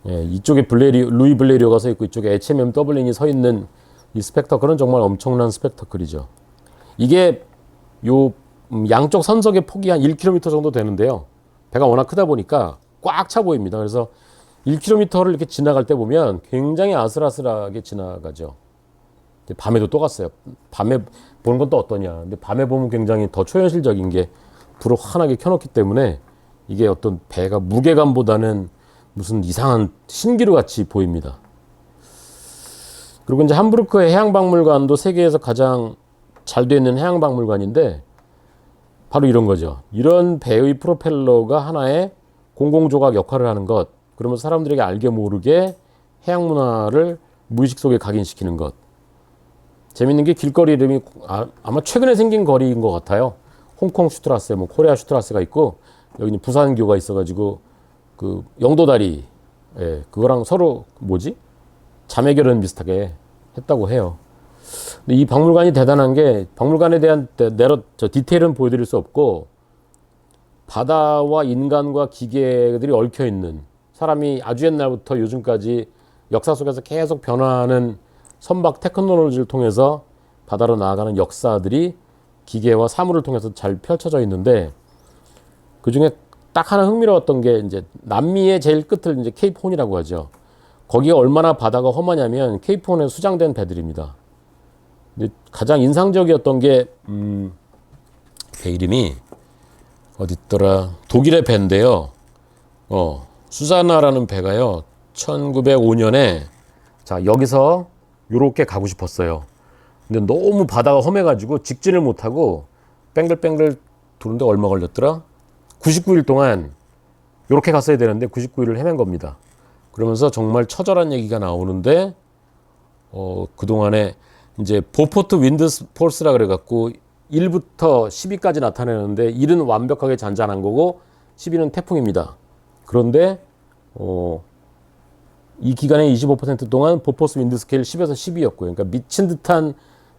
예, 이쪽에 루이 블레리오가 서 있고 이쪽에 HMM 더블린이 서 있는 이 스펙터클은 정말 엄청난 스펙터클이죠. 이게 양쪽 선석의 폭이 한 1km 정도 되는데요. 배가 워낙 크다 보니까 꽉 차 보입니다. 그래서 1km를 이렇게 지나갈 때 보면 굉장히 아슬아슬하게 지나가죠. 밤에도 또 갔어요. 밤에 보는 건 또 어떠냐. 근데 밤에 보면 굉장히 더 초현실적인 게 불을 환하게 켜놓기 때문에 이게 어떤 배가 무게감보다는 무슨 이상한 신기루 같이 보입니다. 그리고 이제 함부르크의 해양박물관도 세계에서 가장 잘 되어 있는 해양박물관인데 바로 이런 거죠. 이런 배의 프로펠러가 하나의 공공조각 역할을 하는 것. 그러면 사람들에게 알게 모르게 해양 문화를 무의식 속에 각인시키는 것. 재밌는 게 길거리 이름이 아마 최근에 생긴 거리인 것 같아요. 홍콩 슈트라스, 코리아 슈트라스가 있고 여기는 부산교가 있어가지고 그 영도다리, 그거랑 서로 자매결연 비슷하게 했다고 해요. 근데 이 박물관이 대단한 게 박물관에 대한 디테일은 보여드릴 수 없고 바다와 인간과 기계들이 얽혀 있는 사람이 아주 옛날부터 요즘까지 역사 속에서 계속 변화하는 선박 테크놀로지를 통해서 바다로 나아가는 역사들이 기계와 사물을 통해서 잘 펼쳐져 있는데 그 중에 딱 하나 흥미로웠던 게 이제 남미의 제일 끝을 이제 케이프혼이라고 하죠. 거기가 얼마나 바다가 험하냐면 케이프혼에 수장된 배들입니다. 근데 가장 인상적이었던 게 배 이름이 어디 있더라? 독일의 배인데요. 수자나라는 배가요. 1905년에 여기서 요렇게 가고 싶었어요. 근데 너무 바다가 험해가지고 직진을 못하고 뱅글뱅글 도는데 얼마 걸렸더라? 99일 동안 요렇게 갔어야 되는데 99일을 헤맨 겁니다. 그러면서 정말 처절한 얘기가 나오는데 그동안에 이제 보포트 윈드 폴스라 그래갖고 1부터 10위까지 나타내는데 1은 완벽하게 잔잔한 거고 10위는 태풍입니다. 그런데 이 기간의 25% 동안 보포스 윈드 스케일 10에서 10이었고요. 그러니까 미친 듯한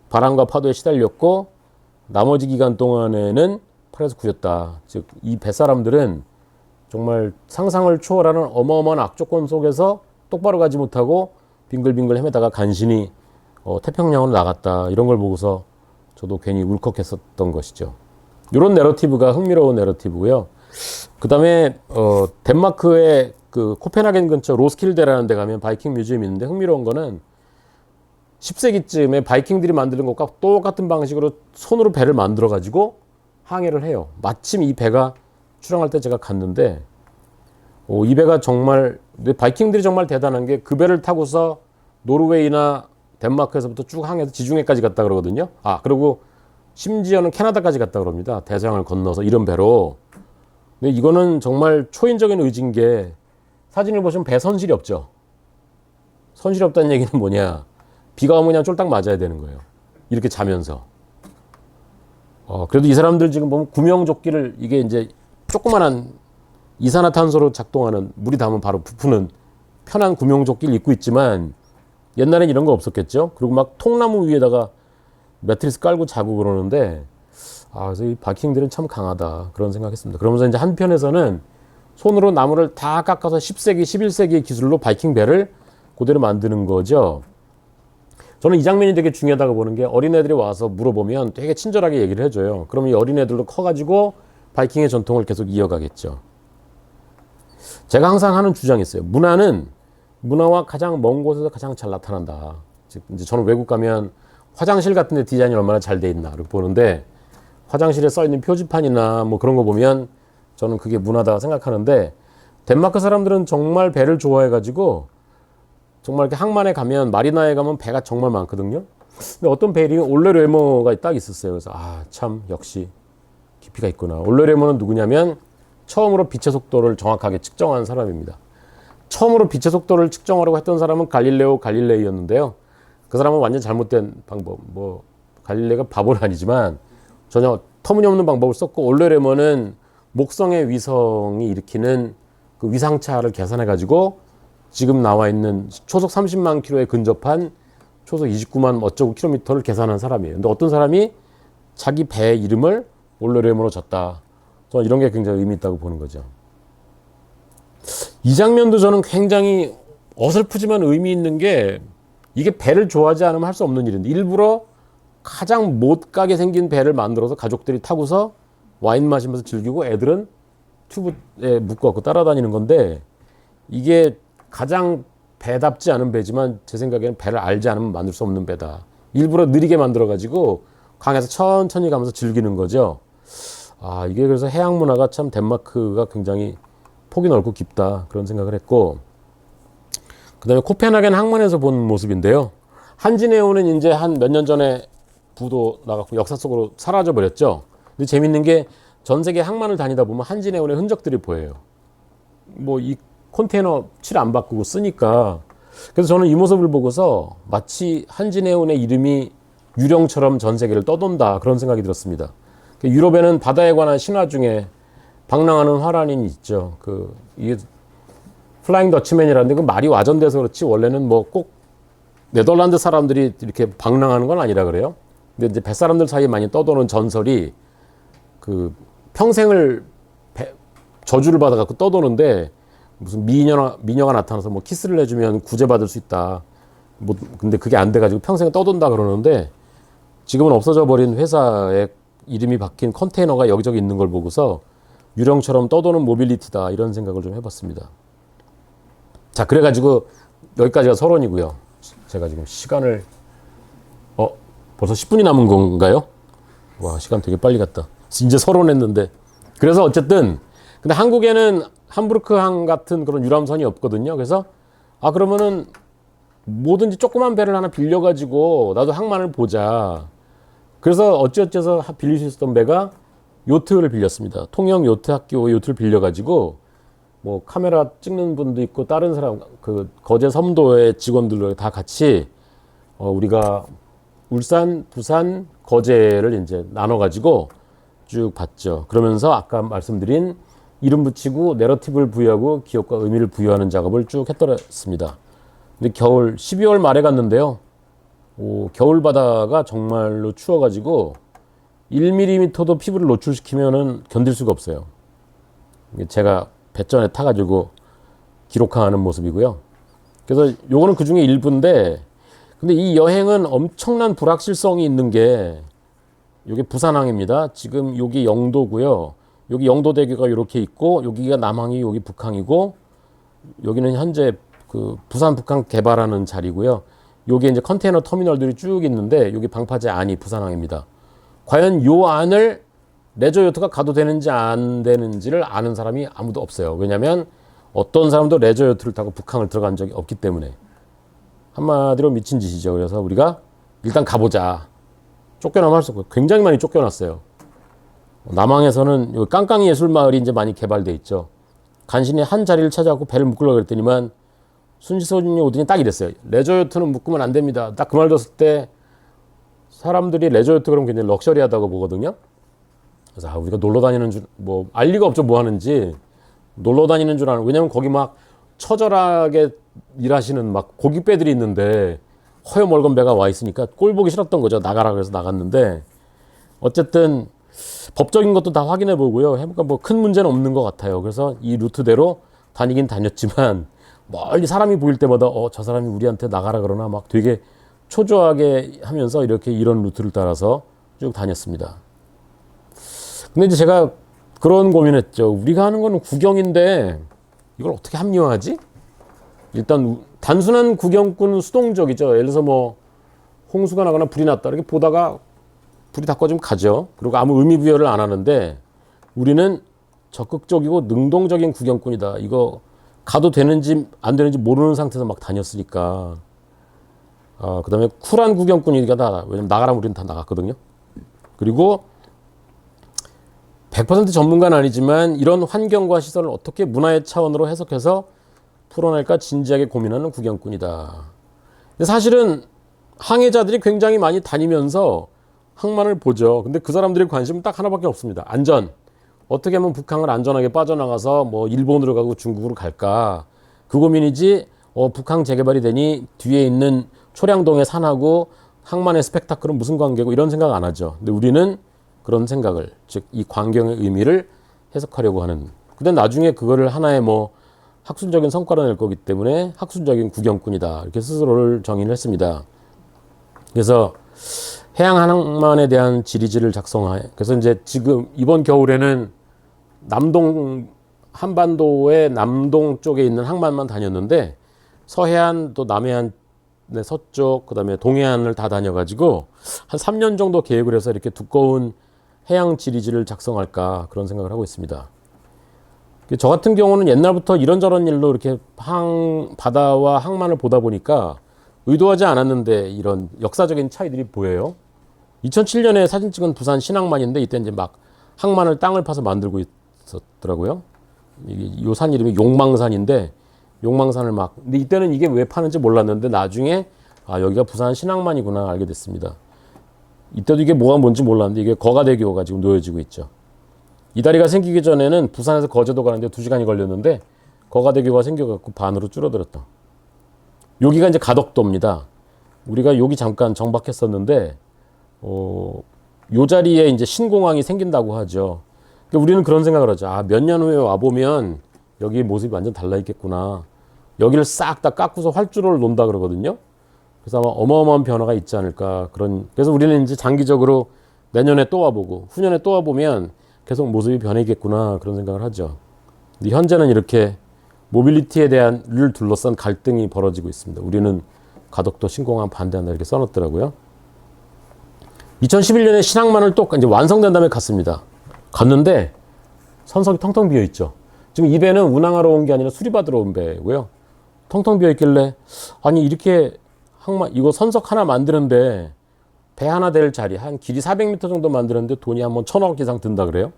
바람과 파도에 시달렸고 나머지 기간 동안에는 8에서 9였다. 즉 이 뱃사람들은 정말 상상을 초월하는 어마어마한 악조건 속에서 똑바로 가지 못하고 빙글빙글 헤매다가 간신히 태평양으로 나갔다. 이런 걸 보고서 저도 괜히 울컥했었던 것이죠. 이런 내러티브가 흥미로운 내러티브고요. 그 다음에 덴마크의 그 코펜하겐 근처 로스킬데라는 데 가면 바이킹 뮤지엄이 있는데 흥미로운 거는 10세기쯤에 바이킹들이 만드는 것과 똑같은 방식으로 손으로 배를 만들어 가지고 항해를 해요. 마침 이 배가 출항할 때 제가 갔는데 이 배가 정말 근데 바이킹들이 정말 대단한 게 그 배를 타고서 노르웨이나 덴마크에서부터 쭉 항해서 지중해까지 갔다 그러거든요. 그리고 심지어는 캐나다까지 갔다 그럽니다. 대서양을 건너서 이런 배로. 근데 이거는 정말 초인적인 의지인 게 사진을 보시면 배 선실이 없죠. 선실이 없다는 얘기는 뭐냐? 비가 오면 그냥 쫄딱 맞아야 되는 거예요. 이렇게 자면서. 그래도 이 사람들 지금 보면 구명조끼를 이게 이제 조그만한 이산화탄소로 작동하는 물이 닿으면 바로 부푸는 편한 구명조끼를 입고 있지만 옛날엔 이런 거 없었겠죠. 그리고 막 통나무 위에다가 매트리스 깔고 자고 그러는데 그래서 이 바이킹들은 참 강하다 그런 생각했습니다. 그러면서 이제 한편에서는 손으로 나무를 다 깎아서 10세기, 11세기의 기술로 바이킹 배를 그대로 만드는 거죠. 저는 이 장면이 되게 중요하다고 보는 게 어린애들이 와서 물어보면 되게 친절하게 얘기를 해줘요. 그러면 이 어린애들도 커가지고 바이킹의 전통을 계속 이어가겠죠. 제가 항상 하는 주장이 있어요. 문화와 가장 먼 곳에서 가장 잘 나타난다. 즉 이제 저는 외국 가면 화장실 같은 데 디자인이 얼마나 잘 돼 있나를 보는데 화장실에 써 있는 표지판이나 뭐 그런 거 보면 저는 그게 문화다 생각하는데 덴마크 사람들은 정말 배를 좋아해 가지고 정말 이렇게 항만에 가면 마리나에 가면 배가 정말 많거든요. 근데 어떤 배 이름이 올레레모가 딱 있었어요. 그래서 참 역시 깊이가 있구나. 올레레모는 누구냐면 처음으로 빛의 속도를 정확하게 측정한 사람입니다. 처음으로 빛의 속도를 측정하려고 했던 사람은 갈릴레오 갈릴레이였는데요. 그 사람은 완전 잘못된 방법. 갈릴레이가 바보는 아니지만 전혀 터무니없는 방법을 썼고 올레레모는 목성의 위성이 일으키는 그 위상차를 계산해 가지고 지금 나와 있는 초속 30만 킬로에 근접한 초속 29만 어쩌고 킬로미터를 계산한 사람이에요. 근데 어떤 사람이 자기 배 이름을 올레레모로 졌다. 저는 이런 게 굉장히 의미 있다고 보는 거죠. 이 장면도 저는 굉장히 어설프지만 의미 있는 게 이게 배를 좋아하지 않으면 할 수 없는 일인데 일부러 가장 못 가게 생긴 배를 만들어서 가족들이 타고서 와인 마시면서 즐기고 애들은 튜브에 묶어갖고 따라다니는 건데 이게 가장 배답지 않은 배지만 제 생각에는 배를 알지 않으면 만들 수 없는 배다. 일부러 느리게 만들어가지고 강에서 천천히 가면서 즐기는 거죠. 이게 그래서 해양 문화가 참 덴마크가 굉장히 폭이 넓고 깊다 그런 생각을 했고 그 다음에 코펜하겐 항만에서 본 모습인데요. 한진해운은 이제 한 몇 년 전에 부도 나갔고 역사 속으로 사라져 버렸죠. 근데 재밌는 게 전 세계 항만을 다니다 보면 한진해운의 흔적들이 보여요. 이 컨테이너 칠 안 바꾸고 쓰니까. 그래서 저는 이 모습을 보고서 마치 한진해운의 이름이 유령처럼 전 세계를 떠돈다 그런 생각이 들었습니다. 유럽에는 바다에 관한 신화 중에 방랑하는 화란인이 있죠. 이게 플라잉 더치맨이라는데 그 말이 와전돼서 그렇지 원래는 꼭 네덜란드 사람들이 이렇게 방랑하는 건 아니라 그래요. 근데 이제 뱃사람들 사이에 많이 떠도는 전설이 평생을 저주를 받아갖고 떠도는데 무슨 미녀가 나타나서 키스를 해주면 구제받을 수 있다. 근데 그게 안 돼가지고 평생 떠돈다 그러는데 지금은 없어져 버린 회사에 이름이 박힌 컨테이너가 여기저기 있는 걸 보고서 유령처럼 떠도는 모빌리티다 이런 생각을 좀 해봤습니다. 자, 그래가지고 여기까지가 서론이고요. 제가 지금 시간을 벌써 10분이 남은 건가요? 와, 시간 되게 빨리 갔다. 이제 서론했는데. 그래서 어쨌든 근데 한국에는 함부르크항 같은 그런 유람선이 없거든요. 그래서 그러면은 뭐든지 조그만 배를 하나 빌려가지고 나도 항만을 보자. 그래서 어찌어찌해서 빌릴 수 있었던 배가 요트를 빌렸습니다. 통영 요트 학교 요트를 빌려가지고 카메라 찍는 분도 있고 다른 사람 거제 섬도의 직원들과 다 같이 우리가 울산, 부산, 거제를 이제 나눠가지고 쭉 봤죠. 그러면서 아까 말씀드린 이름 붙이고 내러티브를 부여하고 기억과 의미를 부여하는 작업을 쭉 했더랬습니다. 근데 겨울 12월 말에 갔는데요. 겨울 바다가 정말로 추워가지고 1mm도 피부를 노출시키면은 견딜 수가 없어요. 제가 배전에 타가지고 기록하는 모습이고요. 그래서 요거는 그 중에 일부인데, 근데 이 여행은 엄청난 불확실성이 있는 게, 요게 부산항입니다. 지금 여기 영도고요. 여기 영도대교가 이렇게 있고, 여기가 남항이 여기 북항이고, 여기는 현재 부산 북항 개발하는 자리고요. 요게 이제 컨테이너 터미널들이 쭉 있는데, 여기 방파제 안이 부산항입니다. 과연 요 안을 레저 요트가 가도 되는지 안 되는지를 아는 사람이 아무도 없어요. 왜냐하면 어떤 사람도 레저 요트를 타고 북한을 들어간 적이 없기 때문에 한마디로 미친 짓이죠. 그래서 우리가 일단 가보자. 쫓겨나면 할 수 없고 굉장히 많이 쫓겨났어요. 남항에서는 깡깡이 예술마을이 이제 많이 개발돼 있죠. 간신히 한 자리를 찾아갖고 배를 묶으려고 그랬더니만 순시선이 오더니 딱 이랬어요. 레저 요트는 묶으면 안 됩니다. 딱 그 말 들었을 때 사람들이 레저 요트 그러면 굉장히 럭셔리하다고 보거든요. 그래서 우리가 놀러 다니는 줄, 뭐, 알 리가 없죠. 뭐 하는지. 놀러 다니는 줄 아는. 왜냐면 거기 막 처절하게 일하시는 막 고깃배들이 있는데 허여멀건 배가 와 있으니까 꼴 보기 싫었던 거죠. 나가라 그래서 나갔는데 어쨌든 법적인 것도 다 확인해 보고요. 해보니까 뭐 큰 문제는 없는 것 같아요. 그래서 이 루트대로 다니긴 다녔지만 멀리 사람이 보일 때마다 저 사람이 우리한테 나가라 그러나 막 되게 초조하게 하면서 이렇게 이런 루트를 따라서 쭉 다녔습니다. 근데 이제 제가 그런 고민했죠. 우리가 하는 거는 구경인데 이걸 어떻게 합리화하지? 일단 단순한 구경꾼은 수동적이죠. 예를 들어서 뭐 홍수가 나거나 불이 났다 이렇게 보다가 불이 다 꺼지면 가죠. 그리고 아무 의미 부여를 안 하는데 우리는 적극적이고 능동적인 구경꾼이다. 이거 가도 되는지 안 되는지 모르는 상태에서 막 다녔으니까. 그 다음에 쿨한 구경꾼이니까 왜냐면 나가라면 우리는 다 나갔거든요. 그리고 100% 전문가는 아니지만 이런 환경과 시설을 어떻게 문화의 차원으로 해석해서 풀어낼까 진지하게 고민하는 구경꾼이다. 근데 사실은 항해자들이 굉장히 많이 다니면서 항만을 보죠. 근데 그 사람들의 관심은 딱 하나밖에 없습니다. 안전. 어떻게 하면 북한을 안전하게 빠져나가서 뭐 일본으로 가고 중국으로 갈까. 그 고민이지 북한 재개발이 되니 뒤에 있는 초량동의 산하고 항만의 스펙타클은 무슨 관계고 이런 생각 안 하죠. 근데 우리는 그런 생각을, 즉 이 광경의 의미를 해석하려고 하는. 근데 나중에 그거를 하나의 뭐 학술적인 성과로 낼 거기 때문에 학술적인 구경꾼이다. 이렇게 스스로를 정의를 했습니다. 그래서 해양 항만에 대한 지리지를 작성해. 그래서 이제 지금 이번 겨울에는 남동 한반도의 남동 쪽에 있는 항만만 다녔는데 서해안 또 남해안 서쪽 그다음에 동해안을 다 다녀가지고 한 3년 정도 계획을 해서 이렇게 두꺼운 해양 지리지를 작성할까 그런 생각을 하고 있습니다. 저 같은 경우는 옛날부터 이런저런 일로 이렇게 바다와 항만을 보다 보니까 의도하지 않았는데 이런 역사적인 차이들이 보여요. 2007년에 사진 찍은 부산 신항만인데 이때 이제 막 항만을 땅을 파서 만들고 있었더라고요. 이 산 이름이 용망산인데 용망산을 막 근데 이때는 이게 왜 파는지 몰랐는데 나중에 여기가 부산 신항만이구나 알게 됐습니다. 이때도 이게 뭐가 뭔지 몰랐는데 이게 거가대교가 지금 놓여지고 있죠. 이 다리가 생기기 전에는 부산에서 거제도 가는데 2시간이 걸렸는데 거가대교가 생겨갖고 반으로 줄어들었다. 여기가 이제 가덕도입니다. 우리가 여기 잠깐 정박했었는데 요 자리에 이제 신공항이 생긴다고 하죠. 그러니까 우리는 그런 생각을 하죠. 몇 년 후에 와보면 여기 모습이 완전 달라 있겠구나. 여기를 싹 다 깎고서 활주로를 논다 그러거든요. 그래서 아마 어마어마한 변화가 있지 않을까. 그래서 우리는 이제 장기적으로 내년에 또 와보고 후년에 또 와보면 계속 모습이 변하겠구나. 그런 생각을 하죠. 근데 현재는 이렇게 모빌리티에 대한 를 둘러싼 갈등이 벌어지고 있습니다. 우리는 가덕도 신공항 반대한다 이렇게 써놨더라고요. 2011년에 신항만을 또 이제 완성된 다음에 갔습니다. 갔는데 선석이 텅텅 비어 있죠. 지금 이 배는 운항하러 온 게 아니라 수리받으러 온 배고요. 텅텅 비어 있길래 아니 이렇게 항만 이거 선석 하나 만드는데 배 하나 될 자리 한 길이 400m 정도 만드는데 돈이 한번 1,000억 이상 든다 그래요.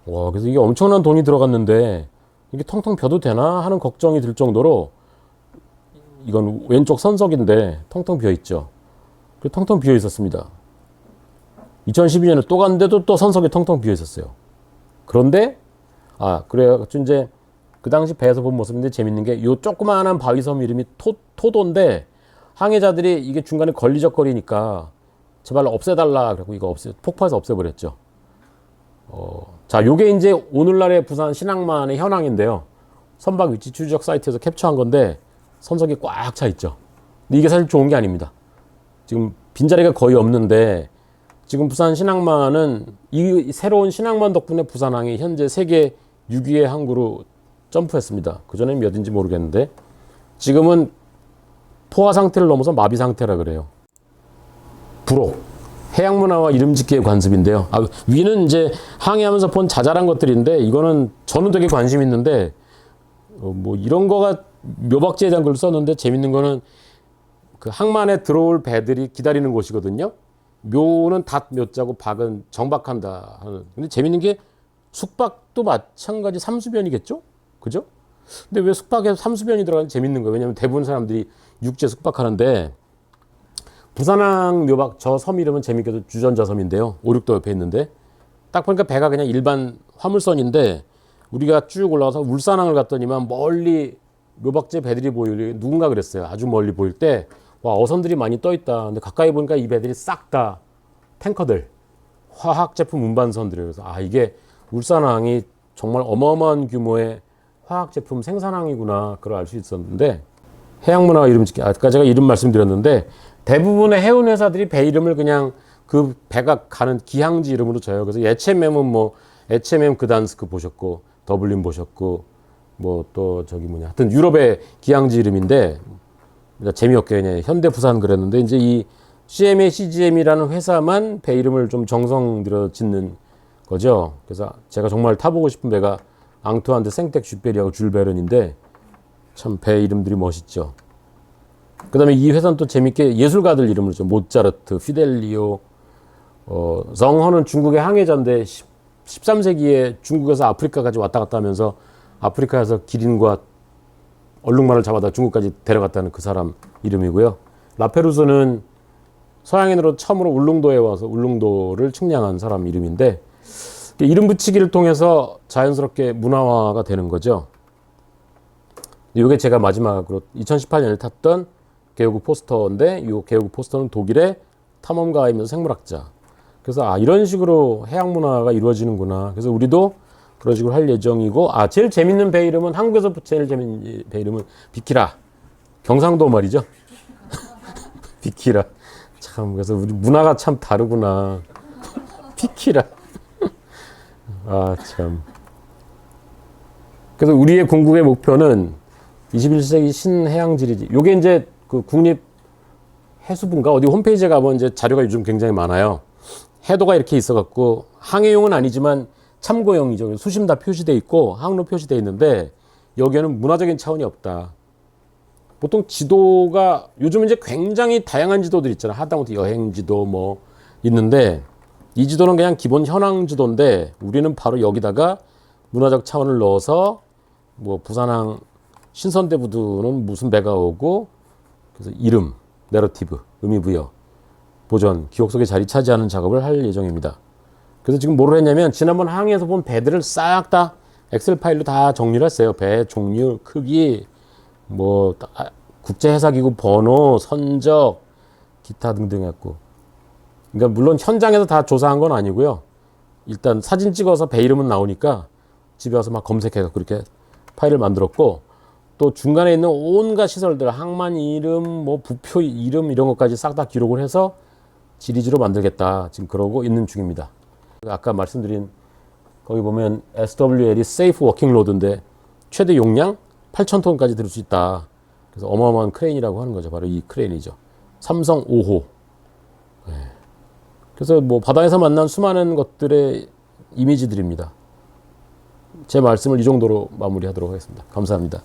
와 그래서 이게 엄청난 돈이 들어갔는데 이게 텅텅 벼도 되나 하는 걱정이 들 정도로 이건 왼쪽 선석인데 텅텅 비어 있죠. 그리고 텅텅 비어 있었습니다. 2012년에 또 갔는데도 또 선석이 텅텅 비어 있었어요. 그런데 그래요. 이제 그 당시 배에서 본 모습인데 재밌는 게 요 조그마한 바위섬 이름이 토도인데 항해자들이 이게 중간에 걸리적거리니까 제발 없애달라 그래고 이거 폭파해서 없애버렸죠. 자, 요게 이제 오늘날의 부산 신항만의 현황인데요. 선박 위치 추적 사이트에서 캡처한 건데 선석이 꽉 차 있죠. 근데 이게 사실 좋은 게 아닙니다. 지금 빈자리가 거의 없는데 지금 부산 신항만은 이 새로운 신항만 덕분에 부산항이 현재 세계 6위의 항구로 점프했습니다. 그전엔 몇인지 모르겠는데 지금은 포화 상태를 넘어서 마비 상태라 그래요. 부록 해양문화와 이름짓기의 관습인데요. 위는 이제 항해하면서 본 자잘한 것들인데 이거는 저는 되게 관심 있는데 뭐 이런 거가 묘박지에 대한 걸 썼는데 재밌는 거는 그 항만에 들어올 배들이 기다리는 곳이거든요. 묘는 닷 묘자고 박은 정박한다 하는. 근데 재밌는 게 숙박도 마찬가지 삼수변이겠죠? 그죠? 근데 왜 숙박에 삼수변이 들어가는 재밌는 거예요. 왜냐면 대부분 사람들이 육지에 숙박하는데 부산항 묘박 저 섬 이름은 재밌게도 주전자 섬인데요. 5, 6도 옆에 있는데 딱 보니까 배가 그냥 일반 화물선인데 우리가 쭉 올라가서 울산항을 갔더니만 멀리 묘박제 배들이 보이고 누군가 그랬어요. 아주 멀리 보일 때 와 어선들이 많이 떠 있다. 근데 가까이 보니까 이 배들이 싹 다 탱커들, 화학 제품 운반선들이에요. 그래서 아 이게 울산항이 정말 어마어마한 규모의 화학 제품 생산항이구나 그걸 알 수 있었는데 해양문화 이름 짓기 아까 제가 이름 말씀드렸는데 대부분의 해운 회사들이 배 이름을 그냥 그 배가 가는 기항지 이름으로 져요. 그래서 H&M은 뭐 H&M 그단스크 보셨고 더블린 보셨고 뭐 또 저기 뭐냐 하여튼 유럽의 기항지 이름인데 재미없게 그냥 현대 부산 그랬는데 이제 이 CMA CGM이라는 회사만 배 이름을 좀 정성 들여 짓는 거죠. 그래서 제가 정말 타보고 싶은 배가 앙투안 드 생텍 슈페리하고 줄베른인데 참 배 이름들이 멋있죠. 그 다음에 이 회사는 또 재밌게 예술가들 이름을 줘. 모차르트, 피델리오, 정허는 중국의 항해자인데 13세기에 중국에서 아프리카까지 왔다 갔다 하면서 아프리카에서 기린과 얼룩말을 잡아다 중국까지 데려갔다는 그 사람 이름이고요. 라페루스는 서양인으로 처음으로 울릉도에 와서 울릉도를 측량한 사람 이름인데 이름 붙이기를 통해서 자연스럽게 문화화가 되는 거죠. 이게 제가 마지막으로 2018년에 탔던 게오그 포스터인데 이 게오그 포스터는 독일의 탐험가이면서 생물학자. 그래서 아 이런 식으로 해양 문화가 이루어지는구나. 그래서 우리도 그런 식으로 할 예정이고 제일 재밌는 배 이름은 한국에서 제일 재밌는 배 이름은 비키라. 경상도 말이죠. 비키라. 참 그래서 우리 문화가 참 다르구나. 비키라. 아 참. 그래서 우리의 궁극의 목표는 21세기 신해양지리지. 요게 이제 그 국립 해수부인가 어디 홈페이지에 가보면 이제 자료가 요즘 굉장히 많아요. 해도가 이렇게 있어갖고 항해용은 아니지만 참고용이죠. 수심 다 표시돼 있고 항로 표시돼 있는데 여기에는 문화적인 차원이 없다. 보통 지도가 요즘 이제 굉장히 다양한 지도들 있잖아요. 하다못해 여행 지도 뭐 있는데 이 지도는 그냥 기본 현황 지도인데 우리는 바로 여기다가 문화적 차원을 넣어서 뭐 부산항 신선대부두는 무슨 배가 오고 그래서 이름, 내러티브, 의미부여, 보존, 기억 속에 자리 차지하는 작업을 할 예정입니다. 그래서 지금 뭐를 했냐면 지난번 항해에서 본 배들을 싹 다 엑셀 파일로 다 정리를 했어요. 배 종류, 크기, 뭐 국제해사기구 번호, 선적, 기타 등등 했고. 그러니까 물론 현장에서 다 조사한 건 아니고요. 일단 사진 찍어서 배 이름은 나오니까 집에 와서 막 검색해서 그렇게 파일을 만들었고 또 중간에 있는 온갖 시설들, 항만 이름, 뭐 부표 이름 이런 것까지 싹 다 기록을 해서 시리즈로 만들겠다. 지금 그러고 있는 중입니다. 아까 말씀드린 거기 보면 SWL이 세이프 워킹 로드인데 최대 용량 8,000톤까지 들을 수 있다. 그래서 어마어마한 크레인이라고 하는 거죠. 바로 이 크레인이죠. 삼성 5호. 네. 그래서 뭐 바다에서 만난 수많은 것들의 이미지들입니다. 제 말씀을 이 정도로 마무리하도록 하겠습니다. 감사합니다.